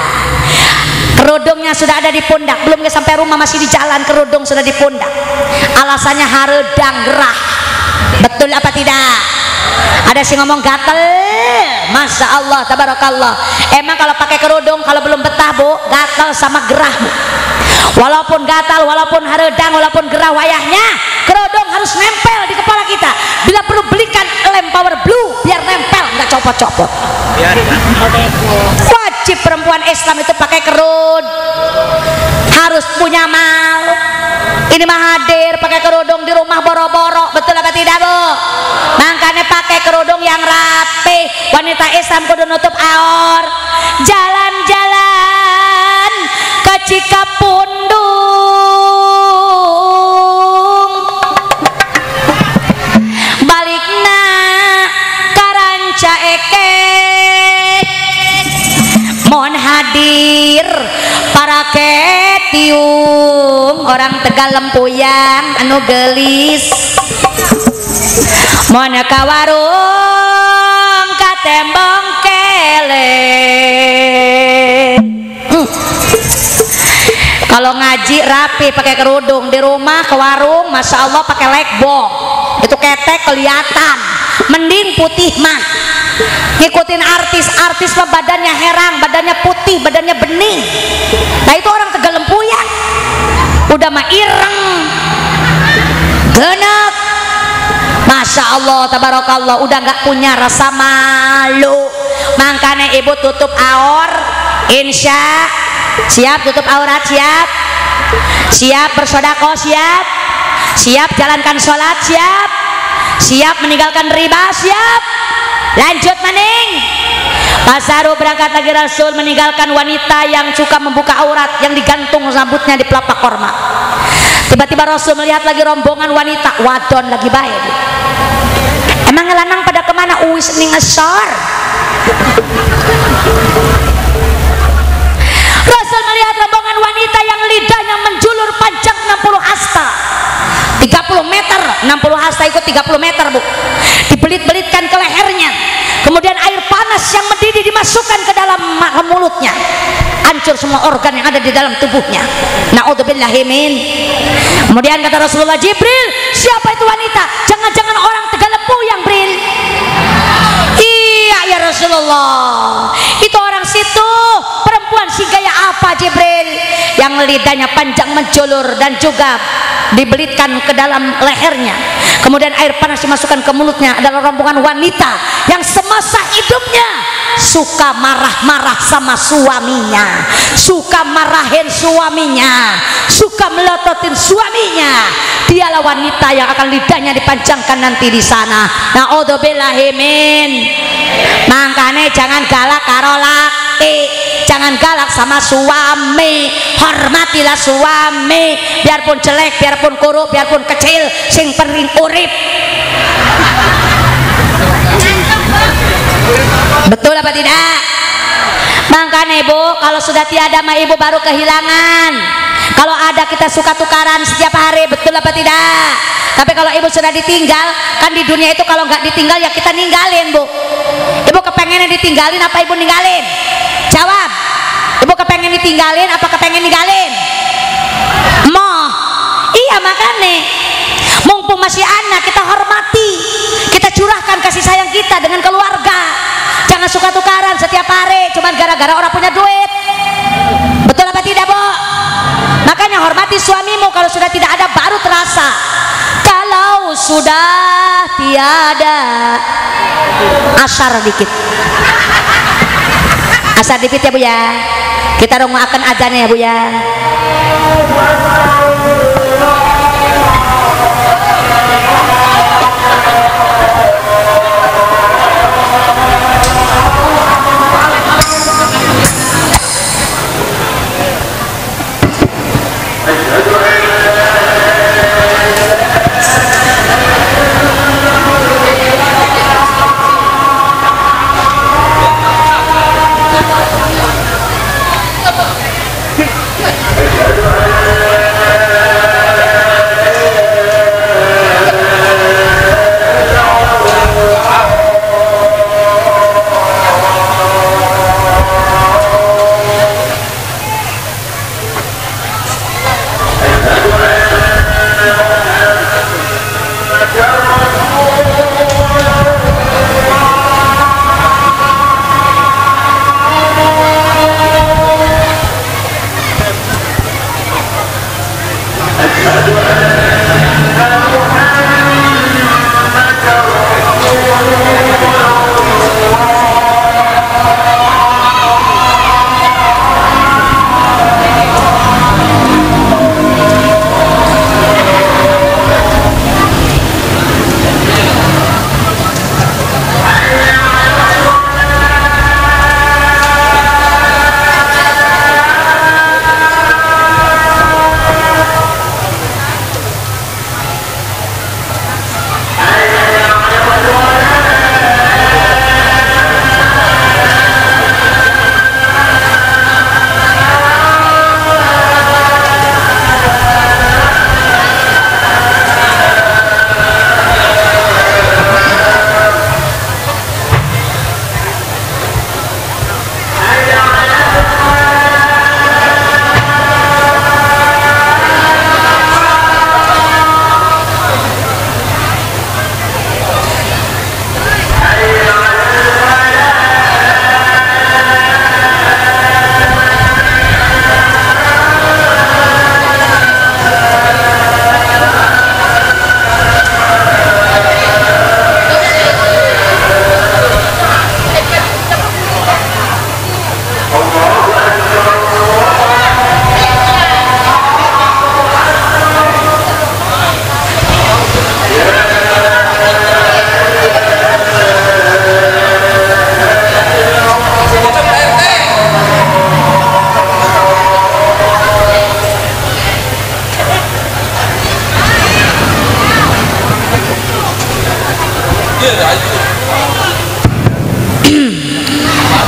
Kerodongnya sudah ada di pundak, belum sampai rumah masih di jalan, kerodong sudah di pundak. Alasannya haredang gerah. Betul apa tidak? Ada sih ngomong gatel. Masya Allah, tabarakallah. Emang kalau pakai kerodong, kalau belum betah bu, gatal sama gerah bu. Walaupun gatal, walaupun haredang, walaupun gerah wayahnya, kerodong harus nempel di kepala kita. Bila perlu belikan lem power blue biar nempel, nggak copot-copot. Wajib perempuan Islam itu pakai kerud, harus punya mal. Ini mah hadir pakai kerudung di rumah boro-boro, betul apa tidak bu? Makanya pakai kerudung yang rapi. Wanita Islam kudu nutup aor. Jalan-jalan ke Cikapundung, balikna ka Rancaeke. Mohon hadir para ketiung orang Tegal Lempuyang anu gelis, mohon ka warung ka tembong kele. Kalau ngaji rapi pakai kerudung, di rumah ke warung masya Allah pakai lekbong, itu ketek kelihatan. Mending putih mah ngikutin artis mah badannya herang, badannya putih, badannya bening. Nah itu orang Tegal Lempuyang udah mah ireng genek, masya Allah tabarakallah, udah nggak punya rasa malu. Makanya ibu tutup aor, insya siap tutup aurat, siap bersedekah, siap jalankan sholat, siap meninggalkan riba, siap. Lanjut maning. Pasaru berangkat lagi Rasul meninggalkan wanita yang suka membuka aurat, yang digantung rambutnya di pelapah korma. Tiba-tiba Rasul melihat lagi rombongan wanita wadon lagi baik. Emang lanang pada kemana? Uwis ning ngesor. Rasul melihat rombongan wanita yang lidahnya menjulur panjang 60 hasta, 30 meter, 60 hasta ikut 30 meter bu, dibelit-belitkan ke lehernya. Kemudian air panas yang mendidih dimasukkan ke dalam mulutnya, hancur semua organ yang ada di dalam tubuhnya. Naudzubillahi min. Kemudian kata Rasulullah, Jibril, siapa itu wanita? Jangan-jangan orang Tegal Lempuyang Bril. Iya ya Rasulullah, itu orang situ. Perempuan si gaya apa Jibril? Yang lidahnya panjang menjulur dan juga dibelitkan ke dalam lehernya, kemudian air panas dimasukkan ke mulutnya. Adalah rombongan wanita yang semasa hidupnya suka marah-marah sama suaminya, suka marahin suaminya, suka melototin suaminya, dialah wanita yang akan lidahnya dipanjangkan nanti di sana. Naudzubillahi min. Makanya jangan galak karo laki, jangan galak sama suami, hormatilah suami, biarpun jelek, biarpun kuruk, biarpun kecil, sing penting urip. Betul apa tidak? Makanya ibu, kalau sudah tiada mah ibu baru kehilangan. Kalau ada kita suka tukaran setiap hari, betul apa tidak? Tapi kalau ibu sudah ditinggal, kan di dunia itu kalau nggak ditinggal ya kita ninggalin bu. Ibu kepengennya ditinggalin apa ibu ninggalin? Jawab. Ibu kepengen ditinggalin apa kepengen ninggalin? Moh. Iya makanya. Mumpung masih anak kita hormati, kita curahkan kasih sayang kita dengan keluarga. Jangan suka tukaran setiap hari cuman gara-gara orang punya duit. Betul apa tidak bu? Makanya hormati suamimu, kalau sudah tidak ada baru terasa. Kalau sudah tiada, asar dikit, asar dikit ya bu ya. Kita rungoakeun adzannya ya bu ya.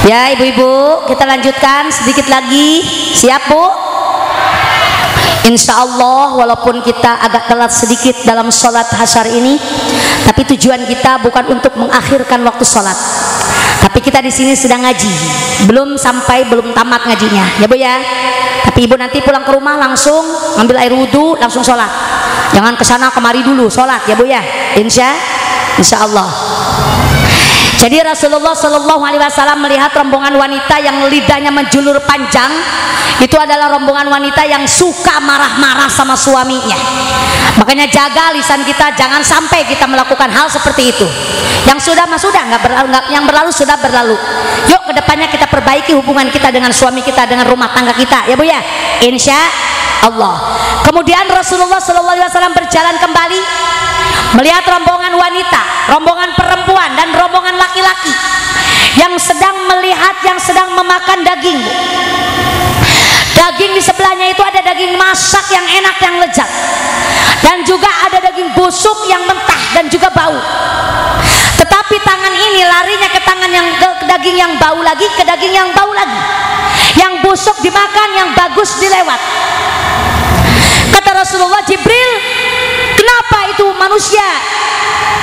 Ya ibu-ibu, kita lanjutkan sedikit lagi. Siap bu? Insya Allah walaupun kita agak telat sedikit dalam sholat hasar ini, tapi tujuan kita bukan untuk mengakhirkan waktu sholat. Tapi kita di sini sedang ngaji, belum tamat ngajinya, ya bu ya. Tapi ibu nanti pulang ke rumah langsung ngambil air wudhu, langsung sholat. Jangan kesana kemari dulu sholat, ya bu ya. Insya Allah. Jadi Rasulullah Shallallahu Alaihi Wasallam melihat rombongan wanita yang lidahnya menjulur panjang. Itu adalah rombongan wanita yang suka marah-marah sama suaminya. Makanya jaga lisan kita, jangan sampai kita melakukan hal seperti itu. Yang sudah mah sudah, yang berlalu sudah berlalu. Yuk kedepannya kita perbaiki hubungan kita dengan suami kita, dengan rumah tangga kita, ya bu ya. Insya Allah. Kemudian Rasulullah SAW berjalan kembali melihat rombongan wanita, rombongan perempuan dan rombongan laki-laki yang sedang melihat, yang sedang memakan daging. Daging di sebelahnya itu ada daging masak yang enak, yang lezat, dan juga ada daging busuk yang mentah dan juga bau. Tetapi tangan ini larinya ke tangan yang ke daging yang bau lagi, ke daging yang bau lagi. Yang busuk dimakan, yang bagus dilewat. Kata Rasulullah, Jibril, kenapa itu manusia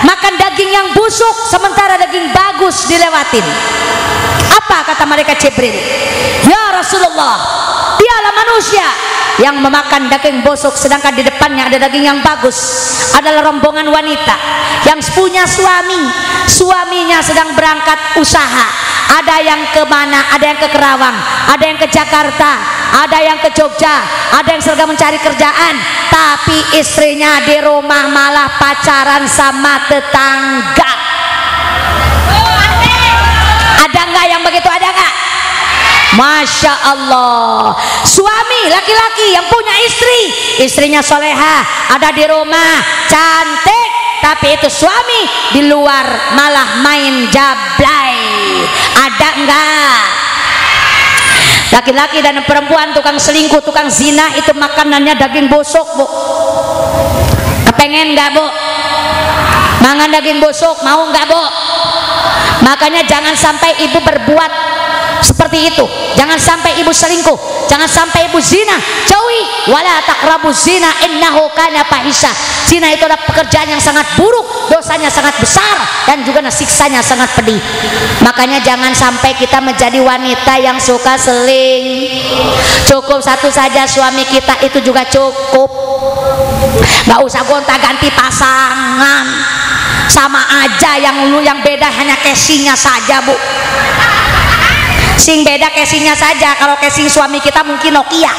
makan daging yang busuk sementara daging bagus dilewatin? Apa kata mereka Jibril? Ya Rasulullah, dialah manusia yang memakan daging busuk, sedangkan di depannya ada daging yang bagus. Adalah rombongan wanita yang punya suami, suaminya sedang berangkat usaha. Ada yang ke mana? Ada yang ke Kerawang, ada yang ke Jakarta, ada yang ke Jogja, ada yang sedang mencari kerjaan, tapi istrinya di rumah malah pacaran sama tetangga. Ada nggak yang begitu? Ada nggak? Masya Allah. Suami laki-laki yang punya istri, istrinya soleha, ada di rumah cantik, tapi itu suami di luar malah main jablay. Ada enggak? Laki-laki dan perempuan tukang selingkuh, tukang zina, itu makanannya daging busuk, Bu. Kepengen enggak, Bu? Mangan daging busuk, mau enggak, Bu? Makanya jangan sampai ibu berbuat seperti itu. Jangan sampai ibu selingkuh, jangan sampai ibu zina. Jauhi. Wala taqrabu zina innahu kana fahisha. Zina itu adalah pekerjaan yang sangat buruk, dosanya sangat besar, dan juga siksanya sangat pedih. Makanya jangan sampai kita menjadi wanita yang suka seling. Cukup satu saja suami kita, itu juga cukup. Gak usah gonta-ganti pasangan. Sama aja, yang beda hanya casingnya saja, Bu. Sing beda casingnya saja. Kalau casing suami kita mungkin Nokia,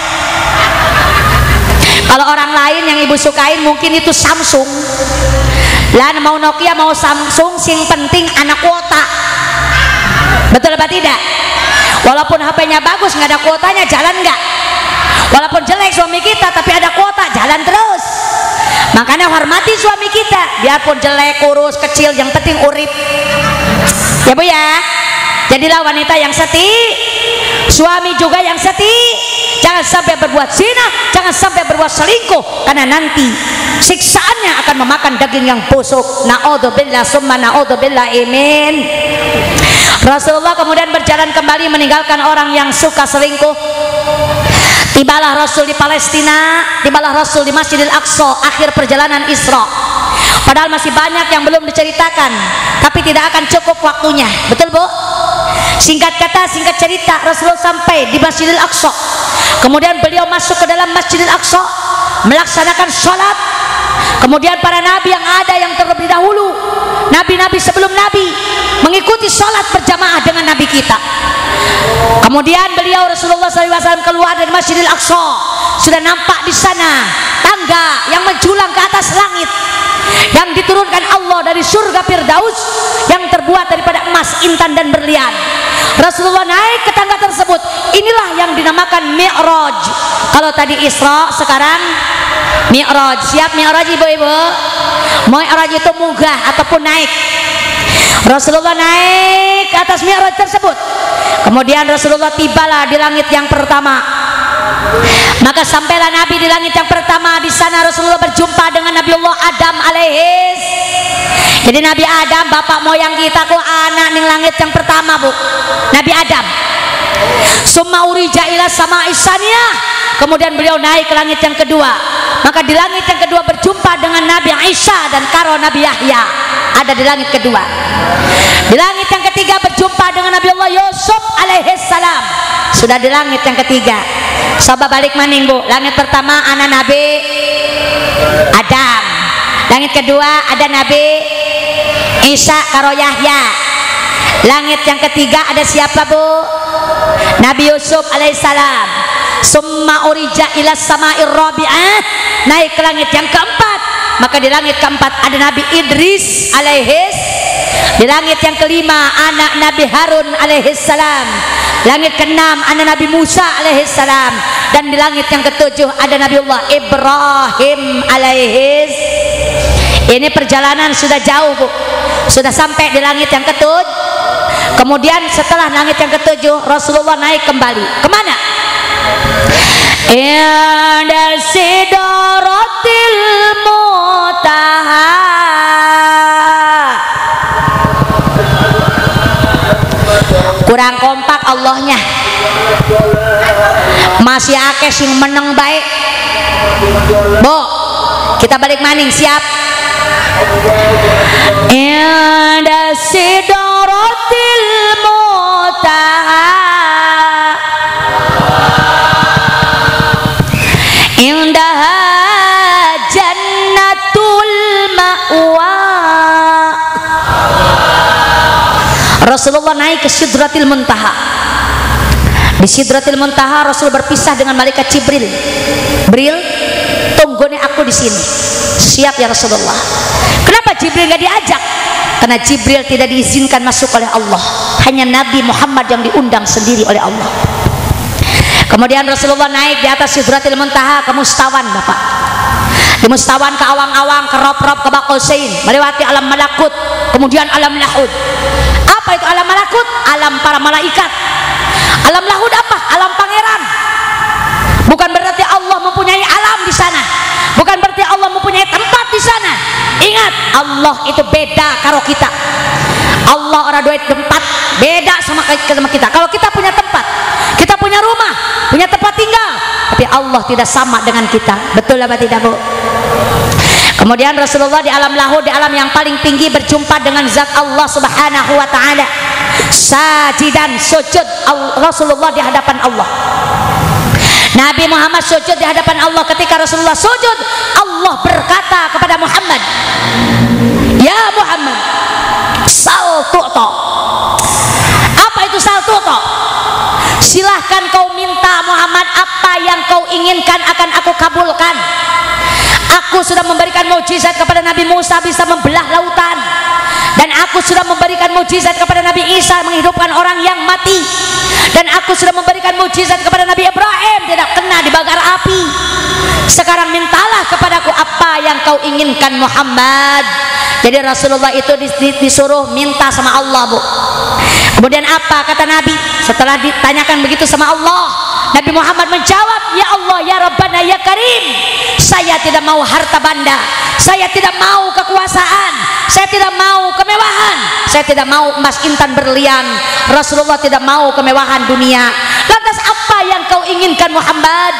kalau orang lain yang ibu sukain mungkin itu Samsung. Lah mau Nokia mau Samsung, sing penting anak kuota. Betul apa tidak? Walaupun HP-nya bagus, nggak ada kuotanya, jalan nggak? Walaupun jelek suami kita tapi ada kuota, jalan terus. Makanya hormati suami kita, biarpun jelek, kurus, kecil, yang penting urip. Ya Bu ya. Jadilah wanita yang setia, suami juga yang setia. Jangan sampai berbuat zina, jangan sampai berbuat selingkuh, karena nanti siksaannya akan memakan daging yang busuk. Na'udzubillah summa na'udzubillah, amin. Rasulullah kemudian berjalan kembali meninggalkan orang yang suka selingkuh. Tibalah Rasul di Palestina, tibalah Rasul di Masjidil Aqsa, akhir perjalanan Isra. Padahal masih banyak yang belum diceritakan, tapi tidak akan cukup waktunya. Betul Bu? Singkat kata, singkat cerita, Rasulullah sampai di Masjidil Aqsa. Kemudian beliau masuk ke dalam Masjidil Aqsa, melaksanakan sholat. Kemudian para nabi yang ada, yang terlebih dahulu, nabi-nabi sebelum nabi, mengikuti sholat berjamaah dengan nabi kita. Kemudian beliau Rasulullah SAW keluar dari Masjidil Aqsa. Sudah nampak di sana tangga yang menjulang ke atas langit, yang diturunkan Allah dari surga Firdaus, yang terbuat daripada emas, intan, dan berlian. Rasulullah naik ke tangga tersebut. Inilah yang dinamakan Mi'raj. Kalau tadi Isra, sekarang Mi'raj. Siap Mi'raj ibu-ibu? Mi'raj itu munggah ataupun naik. Rasulullah naik ke atas Mi'raj tersebut. Kemudian Rasulullah tibalah di langit yang pertama. Maka sampailah Nabi di langit yang pertama. Di sana Rasulullah berjumpa dengan Nabiullah Adam alaihis. Jadi Nabi Adam, bapak moyang kita ku anak ning langit yang pertama, Bu. Nabi Adam. Summa urija ila sama'is saniyah. Kemudian beliau naik ke langit yang kedua. Maka di langit yang kedua berjumpa dengan Nabi Isa dan karo Nabi Yahya. Ada di langit kedua. Di langit yang ketiga berjumpa dengan Nabi Allah Yusuf alaihissalam. Sudah di langit yang ketiga. Coba balik maning, Bu. Langit pertama anak Nabi Adam. Langit kedua ada Nabi Isa karo Yahya. Langit yang ketiga ada siapa, Bu? Nabi Yusuf alaihissalam. Summa urija ila sama'ir rabi'ah. Naik ke langit yang keempat. Maka di langit keempat ada Nabi Idris alaihis. Di langit yang kelima anak Nabi Harun alaihissalam. Langit keenam anak Nabi Musa alaihissalam. dan di langit yang ketujuh ada Nabiullah Ibrahim alaihis. Ini perjalanan sudah jauh Bu, sudah sampai di langit yang ketujuh. Kemudian setelah langit yang ketujuh Rasulullah naik kembali kemana? Inda sidratil muntaha. Kurang kompak Allahnya, masih akeh sing meneng baik. Bu, kita balik maning, siap? Inda sidratil muntaha indaha jannatul ma'wa. Rasulullah naik ke Sidratil Muntaha. Di Sidratil Muntaha Rasul berpisah dengan malaikat Jibril. Jibril, tunggone aku di sini. Siap ya Rasulullah. Kenapa Jibril nggak diajak? Karena Jibril tidak diizinkan masuk oleh Allah. Hanya Nabi Muhammad yang diundang sendiri oleh Allah. Kemudian Rasulullah naik di atas Sidratil Muntaha ke Mustawan, Bapak. Di Mustawan ke awang-awang, ke rob-rob, ke Baqausain, melewati alam malakut, kemudian alam lahud. Apa itu alam malakut? Alam para malaikat. Alam lahud apa? Alam pangeran. Bukan berarti Allah mempunyai alam di sana. Bukan berarti Allah mempunyai tempat di sana. Ingat, Allah itu beda karo kita. Allah orang duit tempat, beda sama kita. Kalau kita punya tempat, kita punya rumah, punya tempat tinggal, tapi Allah tidak sama dengan kita. Betul apa tidak Bu? Kemudian Rasulullah di alam lahud, di alam yang paling tinggi, berjumpa dengan zat Allah subhanahu wa ta'ala. Sajidan, sujud Rasulullah di hadapan Allah. Nabi Muhammad sujud di hadapan Allah. Ketika Rasulullah sujud, Allah berkata kepada Muhammad, ya Muhammad, sal tu'ta. Apa itu sal tu'ta? Silahkan kau minta Muhammad, apa yang kau inginkan akan aku kabulkan. Aku sudah memberikan mukjizat kepada Nabi Musa bisa membelah lautan, dan aku sudah memberikan mukjizat kepada Nabi Isa menghidupkan orang yang mati, dan aku sudah memberikan mukjizat kepada Nabi Ibrahim tidak kena dibakar api. Sekarang mintalah kepadaku apa yang kau inginkan Muhammad. Jadi Rasulullah itu disuruh minta sama Allah Bu. Kemudian apa kata Nabi setelah ditanyakan begitu sama Allah? Nabi Muhammad menjawab, ya Allah, ya Rabbana, ya Karim, saya tidak mau harta benda, saya tidak mau kekuasaan, saya tidak mau kemewahan, saya tidak mau emas intan berlian. Rasulullah tidak mau kemewahan dunia. Lantas apa yang kau inginkan Muhammad?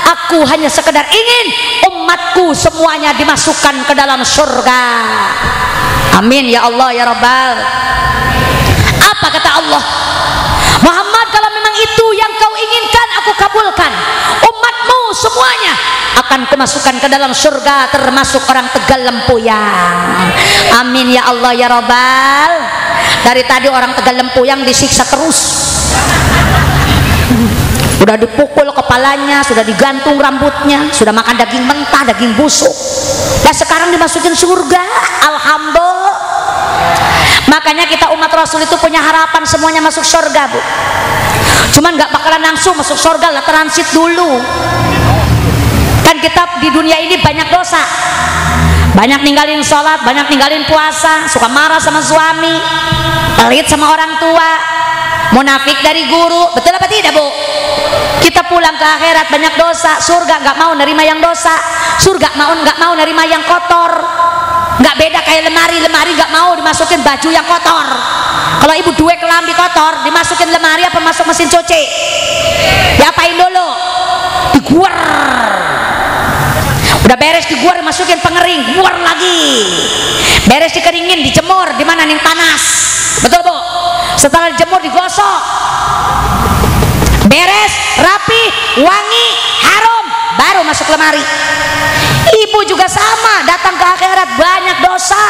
Aku hanya sekedar ingin umatku semuanya dimasukkan ke dalam surga. Amin ya Allah ya Rabbal. Apa kata Allah? Muhammad, kalau memang itu yang kau inginkan, aku kabulkan. Umatmu semuanya akan kumasukkan ke dalam surga, termasuk orang Tegal Lempuyang. Amin ya Allah ya Rabbal. Dari tadi orang Tegal Lempuyang disiksa terus. Sudah dipukul kepalanya, sudah digantung rambutnya, sudah makan daging mentah, daging busuk. Dan sekarang dimasukin surga. Alhamdulillah. Makanya kita umat Rasul itu punya harapan semuanya masuk surga Bu. Cuman gak bakalan langsung masuk surga lah, transit dulu. Kan kita di dunia ini banyak dosa, banyak ninggalin sholat, banyak ninggalin puasa, suka marah sama suami, pelit sama orang tua, munafik dari guru. Betul apa tidak Bu? Kita pulang ke akhirat banyak dosa. Surga gak mau nerima yang dosa, surga gak mau nerima yang kotor. Nggak beda kayak lemari nggak mau dimasukin baju yang kotor. Kalau ibu duwe kelambi kotor, dimasukin lemari apa masuk mesin cuci? Diapain dulu? Diguar. Udah beres diguar, dimasukin pengering, guar lagi. Beres dikeringin, dijemur, di mana nih panas. Betul Bu? Setelah dijemur digosok. Beres, rapi, wangi, harum, baru masuk lemari. Ibu juga sama, datang ke akhirat banyak dosa,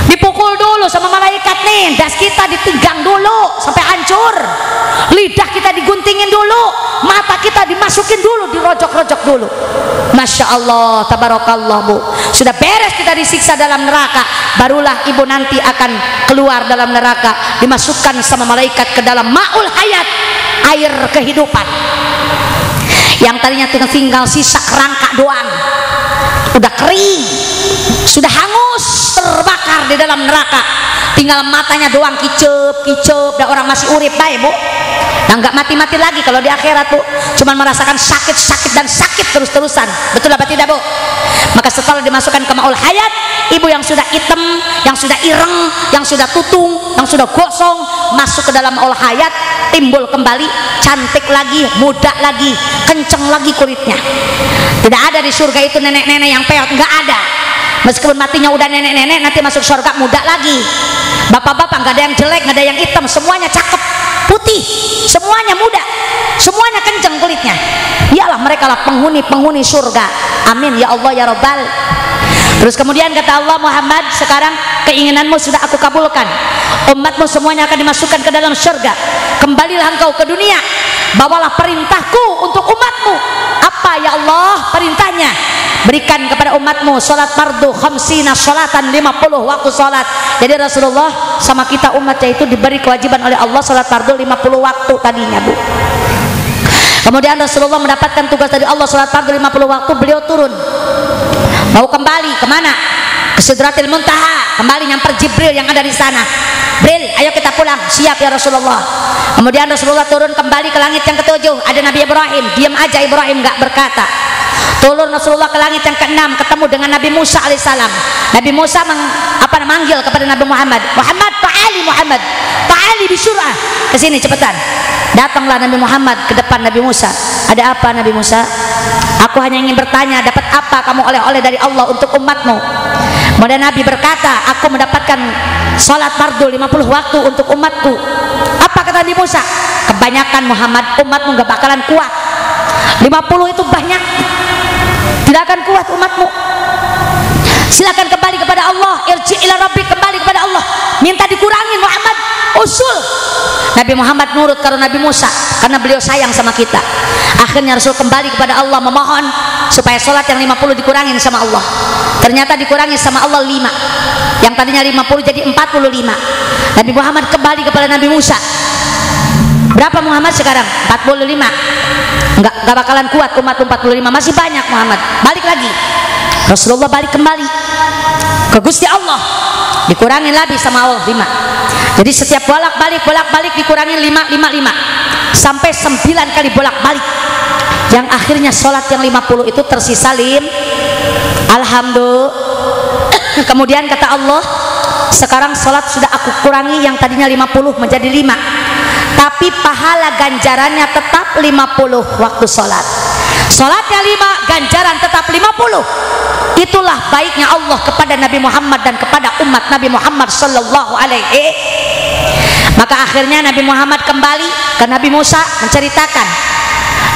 dipukul dulu sama malaikat nih, das kita ditigang dulu sampai hancur, lidah kita diguntingin dulu, mata kita dimasukin dulu, dirojok-rojok dulu. Masya Allah, tabarakallah Bu. Sudah beres kita disiksa dalam neraka, barulah ibu nanti akan keluar dalam neraka, dimasukkan sama malaikat ke dalam ma'ul hayat, air kehidupan. Yang tadinya tinggal sisa kerangka doang, udah kering, sudah hangus, terbakar di dalam neraka, tinggal matanya doang kicep, dan orang masih urip bae Bu. Nah nggak mati-mati lagi kalau di akhirat Bu, cuman merasakan sakit dan sakit terus-terusan. Betul apa tidak Bu? Maka setelah dimasukkan ke Ma'ul Hayat, ibu yang sudah hitam, yang sudah ireng, yang sudah tutung, yang sudah gosong, masuk ke dalam Ma'ul Hayat, timbul kembali, cantik lagi, muda lagi, kenceng lagi kulitnya. Tidak ada di surga itu nenek-nenek yang peot, nggak ada. Meskipun matinya udah nenek-nenek, nanti masuk surga muda lagi. Bapak-bapak nggak ada yang jelek, nggak ada yang hitam, semuanya cakep, putih, semuanya muda, semuanya kenceng kulitnya. Iyalah mereka lah penghuni surga. Amin ya Allah ya Rabbal. Terus kemudian kata Allah, Muhammad, sekarang keinginanmu sudah aku kabulkan, umatmu semuanya akan dimasukkan ke dalam surga. Kembalilah engkau ke dunia, bawalah perintahku untuk umatmu. Apa ya Allah perintahnya? Berikan kepada umatmu salat fardu khamsina salatan, 50 waktu salat. Jadi Rasulullah sama kita umatnya itu diberi kewajiban oleh Allah salat fardu 50 waktu tadinya Bu. Kemudian Rasulullah mendapatkan tugas dari Allah salat fardu 50 waktu, beliau turun mau kembali kemana? Ke Sidratil Muntaha, kembali nyamper Jibril yang ada di sana. Jibril, ayo kita pulang. Siap ya Rasulullah. Kemudian Rasulullah turun kembali ke langit yang ketujuh, ada Nabi Ibrahim. Diam aja Ibrahim, nggak berkata. Turun Rasulullah ke langit yang keenam, ketemu dengan Nabi Musa alaihissalam. Nabi Musa manggil kepada Nabi Muhammad, Muhammad ta'ali, Muhammad ta'ali bisur'ah, kesini cepetan. Datanglah Nabi Muhammad ke depan Nabi Musa. Ada apa Nabi Musa? Aku hanya ingin bertanya, dapat apa kamu oleh-oleh dari Allah untuk umatmu? Kemudian Nabi berkata, aku mendapatkan salat fardu 50 waktu untuk umatku. Apa kata Nabi Musa? Kebanyakan Muhammad, umatmu gak bakalan kuat. 50 itu banyak, tidak akan kuat umatmu. Silakan kembali kepada Allah, irji ila rabbi, kembali kepada Allah, minta dikurangin Muhammad, usul. Nabi Muhammad nurut karena Nabi Musa, karena beliau sayang sama kita. Akhirnya Rasul kembali kepada Allah memohon supaya sholat yang 50 dikurangin sama Allah. Ternyata dikurangi sama Allah 5, yang tadinya 50 jadi 45. Nabi Muhammad kembali kepada Nabi Musa. Berapa Muhammad sekarang? 45. Enggak bakalan kuat umat 45, masih banyak Muhammad. Balik lagi. Rasulullah balik kembali ke Gusti Allah, dikurangin lagi sama Allah 5. Jadi setiap bolak-balik dikurangin 5 sampai 9 kali bolak-balik. Yang akhirnya sholat yang 50 itu tersisa alhamdulillah. Kemudian kata Allah, sekarang sholat sudah aku kurangi, yang tadinya 50 menjadi 5, tapi pahala ganjarannya tetap 50 waktu sholat. Sholatnya 5, ganjaran tetap 50. Itulah baiknya Allah kepada Nabi Muhammad dan kepada umat Nabi Muhammad sallallahu alaihi. Maka akhirnya Nabi Muhammad kembali ke Nabi Musa menceritakan,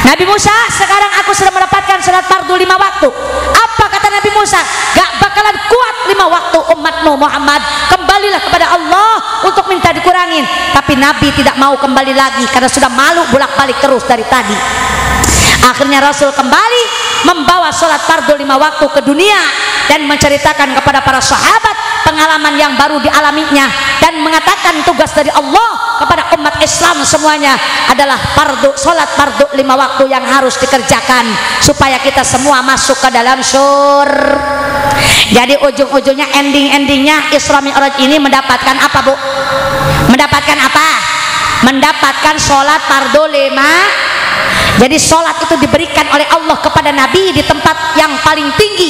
Nabi Musa, sekarang aku sudah mendapatkan sholat fardu 5 waktu. Apa kata Nabi Musa? Gak bakalan kuat 5 waktu umatmu Muhammad, kembalilah kepada Allah untuk minta dikurangin. Tapi Nabi tidak mau kembali lagi karena sudah malu bolak-balik terus dari tadi. Akhirnya Rasul kembali membawa sholat fardu 5 waktu ke dunia dan menceritakan kepada para sahabat pengalaman yang baru dialaminya, dan mengatakan tugas dari Allah kepada umat Islam semuanya adalah sholat fardu 5 waktu yang harus dikerjakan supaya kita semua masuk ke dalam surga. Jadi ujung-ujungnya, ending-endingnya Isra Mi'raj ini mendapatkan apa Bu? Mendapatkan apa? Mendapatkan sholat fardu 5. Jadi sholat itu diberikan oleh Allah kepada Nabi di tempat yang paling tinggi.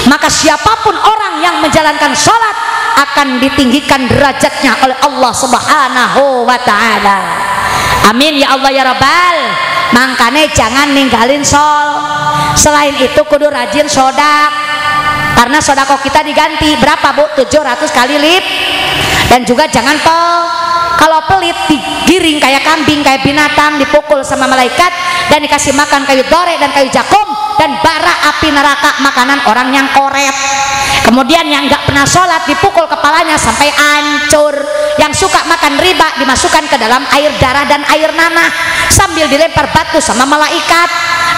Maka siapapun orang yang menjalankan sholat akan ditinggikan derajatnya oleh Allah Subhanahu wa ta'ala. Amin ya Allah ya Rabbal. Makanya jangan ninggalin selain itu kudu rajin sodak, karena sodako kita diganti berapa Bu? 700 kali lip. Dan juga jangan kalau pelit digiring kayak kambing, kayak binatang, dipukul sama malaikat dan dikasih makan kayu dore dan kayu jakum dan bara api neraka, makanan orang yang koret. Kemudian yang nggak pernah sholat dipukul kepalanya sampai hancur. Yang suka makan riba dimasukkan ke dalam air darah dan air nanah sambil dilempar batu sama malaikat.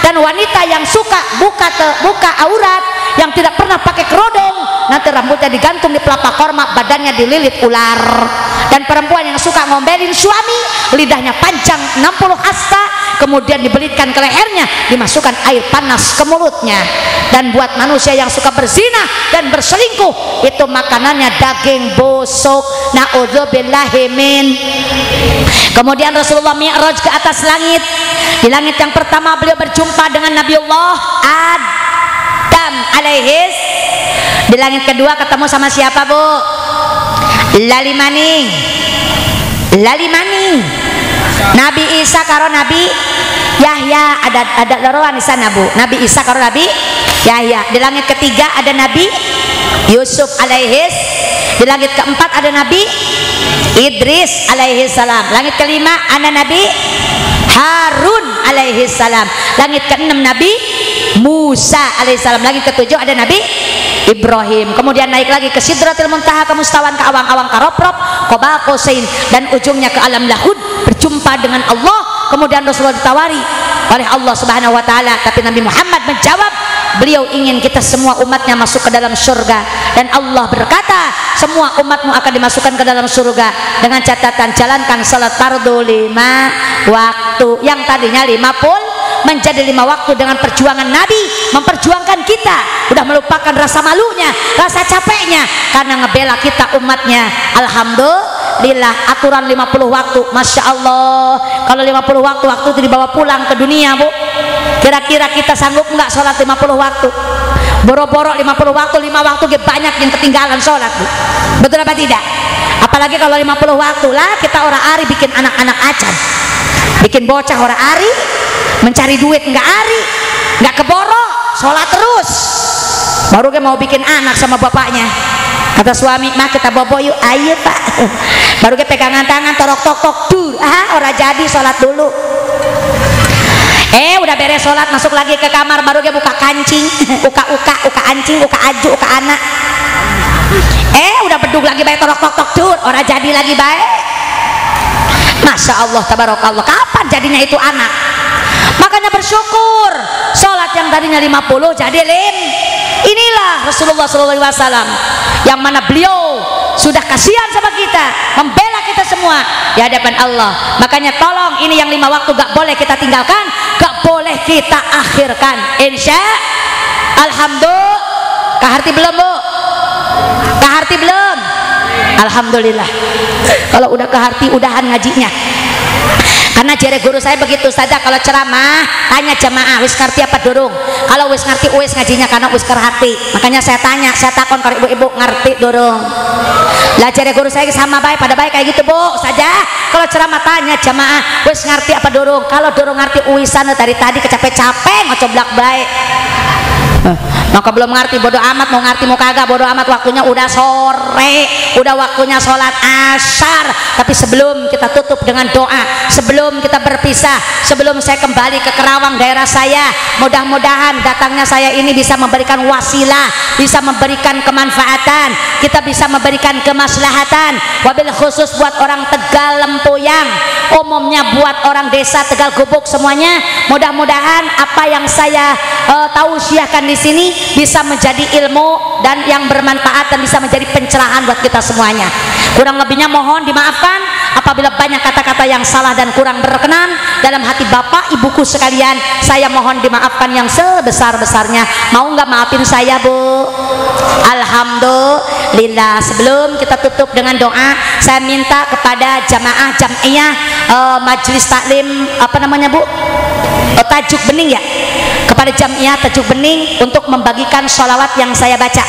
Dan wanita yang suka buka aurat, yang tidak pernah pakai kerodong, nanti rambutnya digantung di pelapa korma, badannya dililit ular. Dan perempuan yang suka ngombelin suami, lidahnya panjang 60 hasta, kemudian dibelitkan ke lehernya, dimasukkan air panas ke mulutnya. Dan buat manusia yang suka berzina dan berselingkuh, itu makanannya daging busuk, naudzubillahi min. Kemudian Rasulullah mi'raj ke atas langit. Di langit yang pertama beliau berjumpa dengan Nabiullah Adam alaihis. Di langit kedua ketemu sama siapa, Bu? Lali maning Nabi Isa karo Nabi Yahya. Ada loroan di sana, Bu. Nabi Isa karo Nabi Yahya. Di langit ketiga ada Nabi Yusuf alaihis. Di langit keempat ada Nabi Idris alaihi salam. Langit kelima ada Nabi Harun alaihi salam. Langit keenam Nabi Musa alaihi salam. Langit ketujuh ada Nabi Ibrahim. Kemudian naik lagi ke Sidratil Muntaha, ke mustawan, ke awang-awang, ke rob-rob, qaba qausain, dan ujungnya ke alam lahud, berjumpa dengan Allah. Kemudian Rasulullah ditawari oleh Allah Subhanahu wa taala, tapi Nabi Muhammad menjawab, beliau ingin kita semua umatnya masuk ke dalam surga. Dan Allah berkata, semua umatmu akan dimasukkan ke dalam surga dengan catatan jalankan salat fardu 5 waktu. Yang tadinya 50 menjadi 5 waktu dengan perjuangan Nabi, memperjuangkan kita, udah melupakan rasa malunya, rasa capeknya, karena ngebela kita umatnya. Alhamdulillah, aturan 50 waktu, Masya Allah. Kalau 50 waktu itu dibawa pulang ke dunia, Bu, kira-kira kita sanggup nggak sholat 50 waktu? Boro-boro 50 waktu, 5 waktu banyak yang ketinggalan sholat, Bu. Betul apa tidak? Apalagi kalau 50 waktu lah kita orang ari bikin anak-anak acan, bikin bocah orang ari mencari duit, nggak ari, nggak keboro, sholat terus. Baru dia mau bikin anak sama bapaknya, kata suami, mah kita bobo yuk. Ayo Pak. Baru dia pegangan tangan, torok tok dur, orang jadi sholat dulu. Udah beres sholat, masuk lagi ke kamar, baru dia buka kancing, uka anjing, uka aju, uka anak. Udah bedug lagi baik, torok tok dur, orang jadi lagi baik. Masya Allah, tabarakallah. Kapan jadinya itu anak? Makanya bersyukur, sholat yang tadinya 50 jadi inilah Rasulullah SAW, yang mana beliau sudah kasihan sama kita, membela kita semua di hadapan Allah. Makanya tolong, ini yang 5 waktu gak boleh kita tinggalkan, gak boleh kita akhirkan. Insya Alhamdulillah. Kaharti belum, Bu? Kaharti belum? Alhamdulillah. Kalau udah keharti udahan ngajinya. Karena jere guru saya begitu saja, kalau ceramah tanya jamaah wis ngerti apa durung. Kalau wis ngerti wis ngajinya, karena wis kerhati. Makanya saya tanya, saya takon kalau ibu-ibu ngerti durung. Lah jere guru saya sama baik, pada baik kayak gitu, Bu saja. Kalau ceramah tanya jamaah wis ngerti apa durung. Kalau durung ngerti uisan dari tadi kecapek-capek ngocoblak baik. Maka belum ngerti, bodoh amat, mau ngerti mau kagak bodoh amat, waktunya udah sore, udah waktunya sholat asar. Tapi sebelum kita tutup dengan doa, sebelum kita berpisah, sebelum saya kembali ke Kerawang daerah saya, mudah-mudahan datangnya saya ini bisa memberikan wasilah, bisa memberikan kemanfaatan, kita bisa memberikan kemaslahatan, wabil khusus buat orang Tegal Lempuyang, umumnya buat orang desa Tegal Gubuk semuanya. Mudah-mudahan apa yang saya tausiahkan di sini bisa menjadi ilmu dan yang bermanfaat, dan bisa menjadi pencerahan buat kita semuanya. Kurang lebihnya mohon dimaafkan apabila banyak kata-kata yang salah dan kurang berkenan dalam hati Bapak Ibuku sekalian. Saya mohon dimaafkan yang sebesar-besarnya. Mau nggak maafin saya, Bu? Alhamdulillah. Sebelum kita tutup dengan doa, saya minta kepada jamaah jam'iyah majelis taklim apa namanya, Bu? Tajuk Bening ya, kepada jamiah Tajuk Bening untuk membagikan sholawat yang saya baca.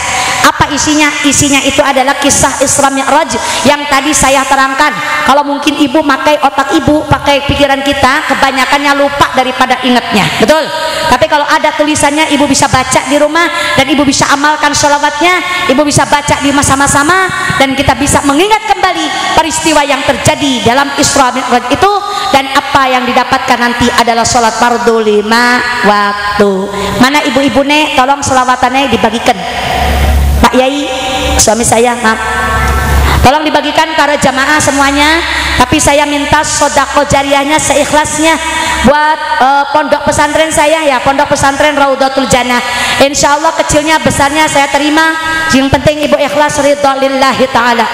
Apa isinya? Isinya itu adalah kisah Isra Mi'raj yang tadi saya terangkan. Kalau mungkin ibu pakai otak ibu, pakai pikiran kita, kebanyakannya lupa daripada ingatnya, betul? Tapi kalau ada tulisannya, ibu bisa baca di rumah dan ibu bisa amalkan sholawatnya, ibu bisa baca di sama-sama, dan kita bisa mengingat kembali peristiwa yang terjadi dalam Isra Mi'raj itu. Dan apa yang didapatkan nanti adalah sholat fardu 5 waktu. Mana ibu-ibu nih, tolong selawatannya dibagikan. Pak Yai, suami saya, maaf, tolong dibagikan para jamaah semuanya. Tapi saya minta sodako jariahnya seikhlasnya. buat pondok pesantren saya ya, pondok pesantren Raudhatul Jannah. Insya Allah kecilnya besarnya saya terima, yang penting ibu ikhlas ridho lillahi ta'ala.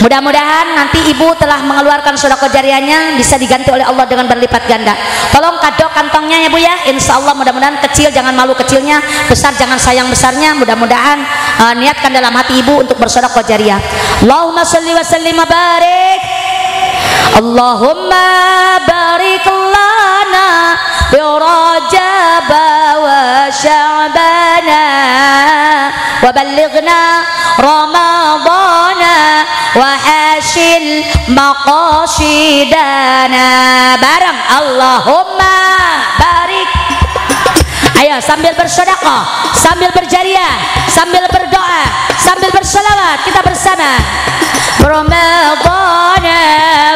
Mudah-mudahan nanti ibu telah mengeluarkan sedekah jariahnya bisa diganti oleh Allah dengan berlipat ganda. Tolong kado kantongnya ya bu ya, insya Allah mudah-mudahan kecil jangan malu kecilnya, besar jangan sayang besarnya. Mudah-mudahan niatkan dalam hati ibu untuk bersedekah jariah. Allahumma sholli wa sallim wa barik, Allahumma barik lana bi Rajab wa Sya'bana wa ballighna Ramadana wa hasil maqasidana. Bareng Allahumma barik. Ayo sambil bersedekah, sambil berjariah, sambil berdoa, sambil berselawat kita bersama. Ramadana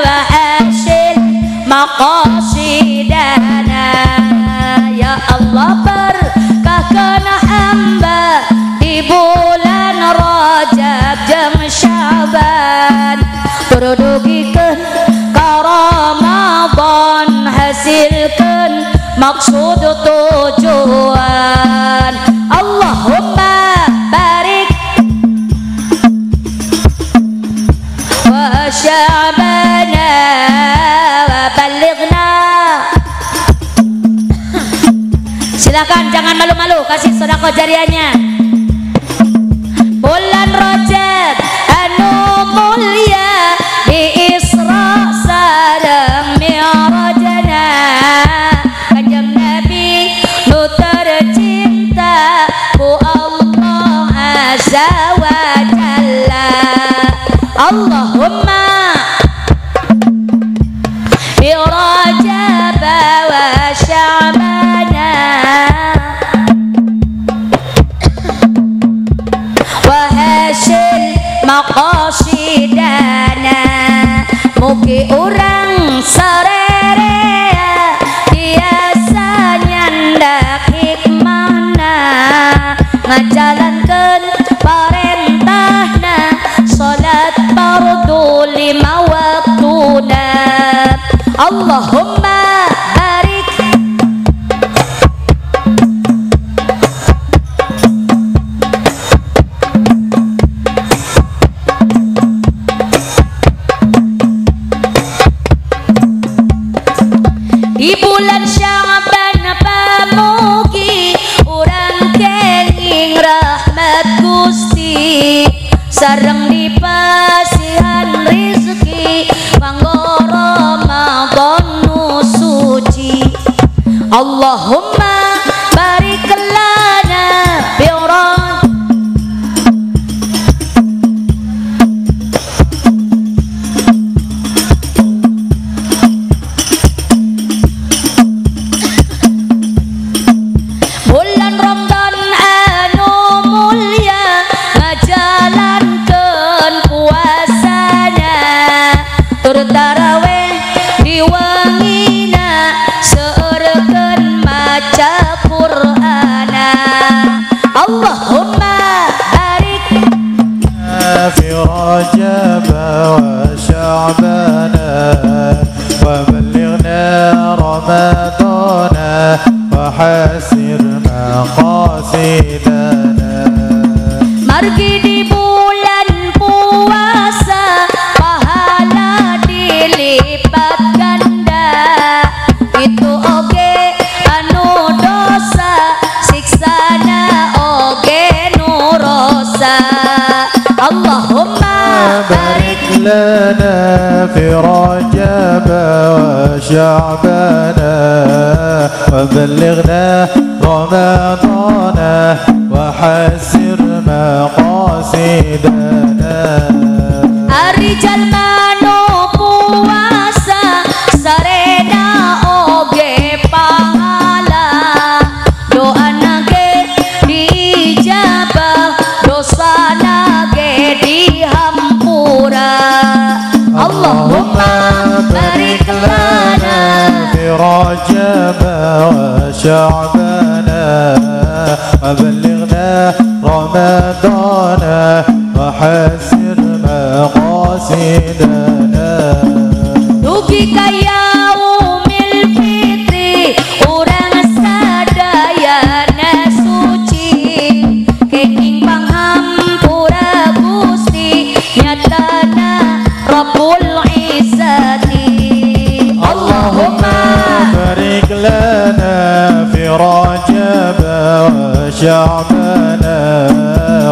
wa hasil maqasidana. Ya Allah berkahkan hamba di bulan Rajab jeung Sya'ban, turudugikeun ka Ramadan, hasilkeun maksud tujuan. Allahumma barik wa Sya'bana wa ballighna. Silakan jangan malu-malu kasih sedekah jariahnya. Bulan Rajab anu mulia di Isra sareng Mi'rajna, Kanjeng Nabi nu tercinta ku Allah azza wa jalla. Allahumma bi Rajab wa Sya'bana wa hasil maqasidana. Mugi urang sarerea biasa nyandak hikmahna, ngajalankeun parentahna salat fardu 5 waktuna. Allahumma barik di bulan Sya'ban pamugi urang kenging rahmat Gusti, sareng dipasihan rizki kanggo Ramadan nu suci. Allahumma barik lana bi bulan Ramadan anu mulia, ngajalankeun puasana, tur tarawih di wangina, seurekeun maca Qur'ana. Allahumma barik fi Rajab wa Sya'bana wa ballighna Ramadana wa hasir maqasidana. margi di bulan puasa, pahala dilipat ganda, itu oge anu dosa, siksana oge nu rosa. Allahumma barik lana fi Rajab wa Sya'bana wa ballighna Ramadana wa hasir maqasidana. Ari jalma nu puasa sarena oge pahala, doana ge diijabah, dosana ge dihampura. Allahumma barik lana fi Rajab wa Sya'bana wa ballighna Ramadana wa hasir maqasidana. dugi ka yaumil وشعبان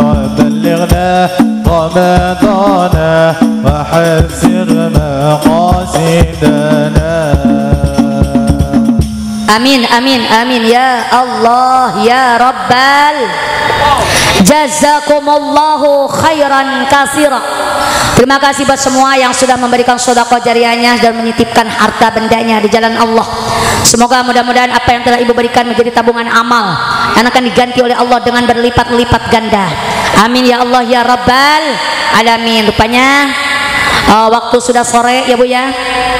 وبلغنا رمضان وحسر مقاصدنا. Amin amin amin ya Allah ya Rabbal. Jazakumullahu khairan katsira. Terima kasih buat semua yang sudah memberikan sedekah jariahnya dan menitipkan harta bendanya di jalan Allah. Semoga mudah-mudahan apa yang telah ibu berikan menjadi tabungan amal yang akan diganti oleh Allah dengan berlipat-lipat ganda. Amin ya Allah ya Rabbal alamin. Rupanya waktu sudah sore ya Bu ya.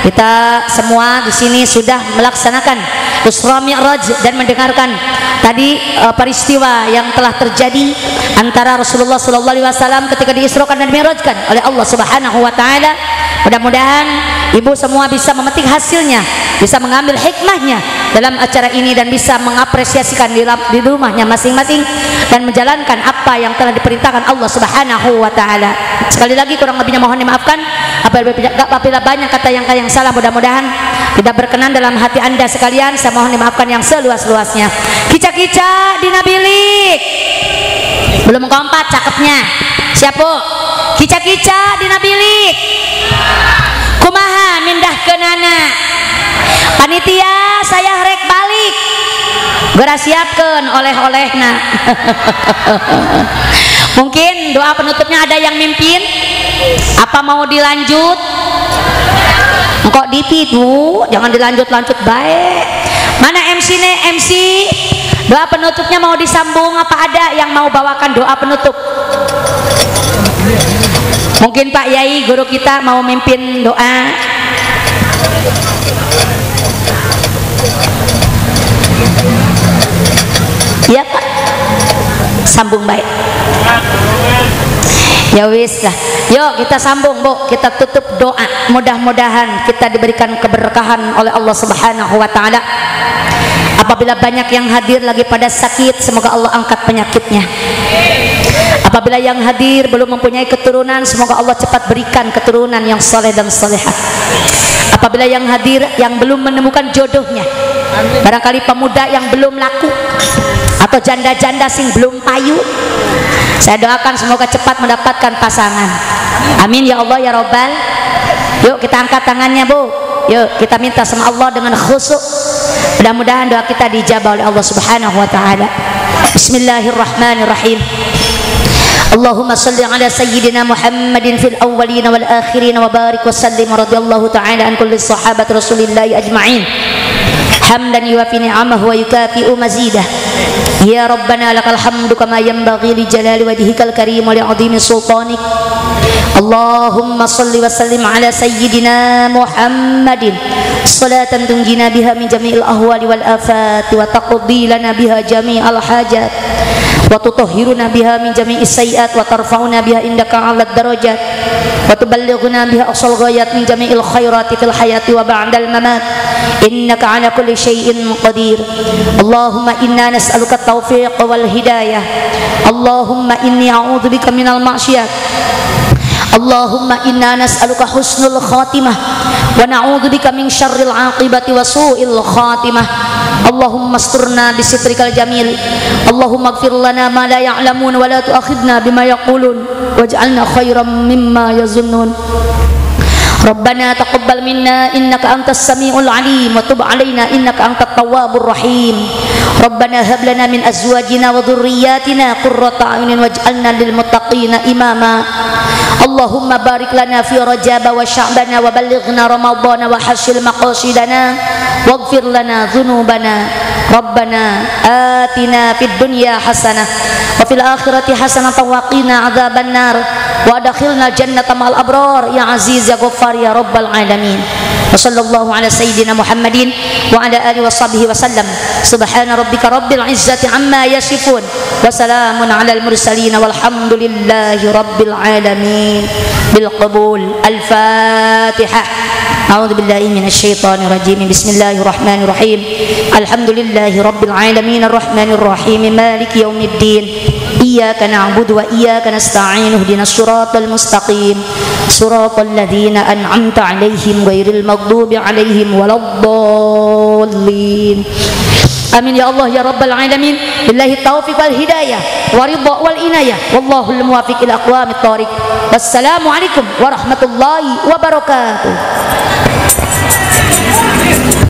Kita semua di sini sudah melaksanakan Isra Mi'raj dan mendengarkan tadi peristiwa yang telah terjadi antara Rasulullah SAW ketika diisrokan dan mi'rajkan oleh Allah Subhanahu wa taala. Mudah-mudahan ibu semua bisa memetik hasilnya, bisa mengambil hikmahnya dalam acara ini dan bisa mengapresiasikan di rumahnya masing-masing dan menjalankan apa yang telah diperintahkan Allah Subhanahu wa taala. Sekali lagi kurang lebihnya mohon dimaafkan apabila banyak kata yang salah, mudah-mudahan tidak berkenan dalam hati Anda sekalian. Saya mohon dimaafkan yang seluas-luasnya. Kica-kica di Nabilik belum kompak cakepnya. Siapa? Kica-kica di Nabilik kumaha mindah ke nana panitia saya rek balik gera siapkan oleh-olehna. Mungkin doa penutupnya ada yang mimpin apa mau dilanjut engkau dipitu jangan dilanjut-lanjut baik. Mana MC nih MC doa penutupnya mau disambung apa ada yang mau bawakan doa penutup? Mungkin Pak Yai guru kita mau mimpin doa. Iya Pak, sambung baik. Ya wis lah, yuk kita sambung Bu, kita tutup doa. Mudah-mudahan kita diberikan keberkahan oleh Allah Subhanahu wa taala. Apabila banyak yang hadir lagi pada sakit, semoga Allah angkat penyakitnya. Apabila yang hadir belum mempunyai keturunan, semoga Allah cepat berikan keturunan yang soleh dan solehah. Apabila yang hadir yang belum menemukan jodohnya, barangkali pemuda yang belum laku atau janda-janda sing belum payu, saya doakan semoga cepat mendapatkan pasangan. Amin ya Allah ya Rabbal. Yuk kita angkat tangannya Bu, yuk kita minta sama Allah dengan khusyuk. Mudah-mudahan doa kita dijabah oleh Allah Subhanahu wa taala. Bismillahirrahmanirrahim. Allahumma salli ala sayyidina Muhammadin fil awwalin wal akhirin wa barik wa sallim radhiyallahu ta'ala an kulli sahabat Rasulillahi ajma'in. Hamdan yuwafi ni'amahu wa yukafi'u mazidah. Ya Rabbana lakal hamdu kama yanbaghi li jalali wajhikal karim wa li 'azimi sultanik. Allahumma salli wa sallim ala sayyidina Muhammadin salatan tunjina biha min jami'il ahwali wal afati wa taqdi lana biha jami'al hajat wa tutahhiruna biha min jami'is sayyi'at wa tarfa'una biha indaka 'alad darajat wa tuballighuna biha aqsal ghayat min jami'il khairati fil hayati wa ba'dal mamat innaka 'ala kulli syai'in qadir. Allahumma inna nas'aluka at-taufiq wal hidayah. Allahumma inni a'udzubika minal ma'siyat. Allahumma inna nas'aluka husnul khatimah wa na'udzubika min syarril 'aqibati wa su'il khatimah. Allahumma asturna bisitrikal jamil. Allahumma ighfir lana ma la ya'lamun wa la tu'akhidna bima yaqulun waj'alna khairan mimma yazunnun. Rabbana taqabbal minna innaka antas samiul alim wa tub alaina innaka antat tawwabur rahim. Rabbana hab lana min azwajina wa dhurriyyatina qurrata a'yunin waj'alna lil muttaqina imama. Allahumma barik lana fi Rajab wa Sya'bana wa ballighna Ramadhana wa hasil maqasidana waghfir lana dhunubana. Rabbana atina fid dunya hasanah wa fil akhirati hasanah wa qina adzaban nar wa adkhilna jannata ma'al abrar ya aziz ya ghaffar ya rabbal alamin. Wa sallallahu ala sayyidina Muhammadin wa ala alihi wa sahbihi wa sallam. Subhana rabbika rabbil izzati amma yasifun wa salamun alal mursalin walhamdulillahi rabbil alamin. Bil qabul. Al-Fatihah. A'udzu billahi minasy syaithanir rajim. Bismillahirrahmanirrahim. Alhamdulillahi rabbil alamin arrahmanir rahim maliki yaumiddin. Iyyaka na'budu wa iyyaka nasta'in ihdinas siratal mustaqim siratal ladzina an'amta 'alaihim ghairil maghdubi 'alaihim waladdallin. Amin ya Allah ya rabbal alamin. Billahi taufiq wal hidayah wa ridha wal inayah. Wallahul muwaffiq ila aqwamit thoriq. Wassalamualaikum warahmatullahi wabarakatuh.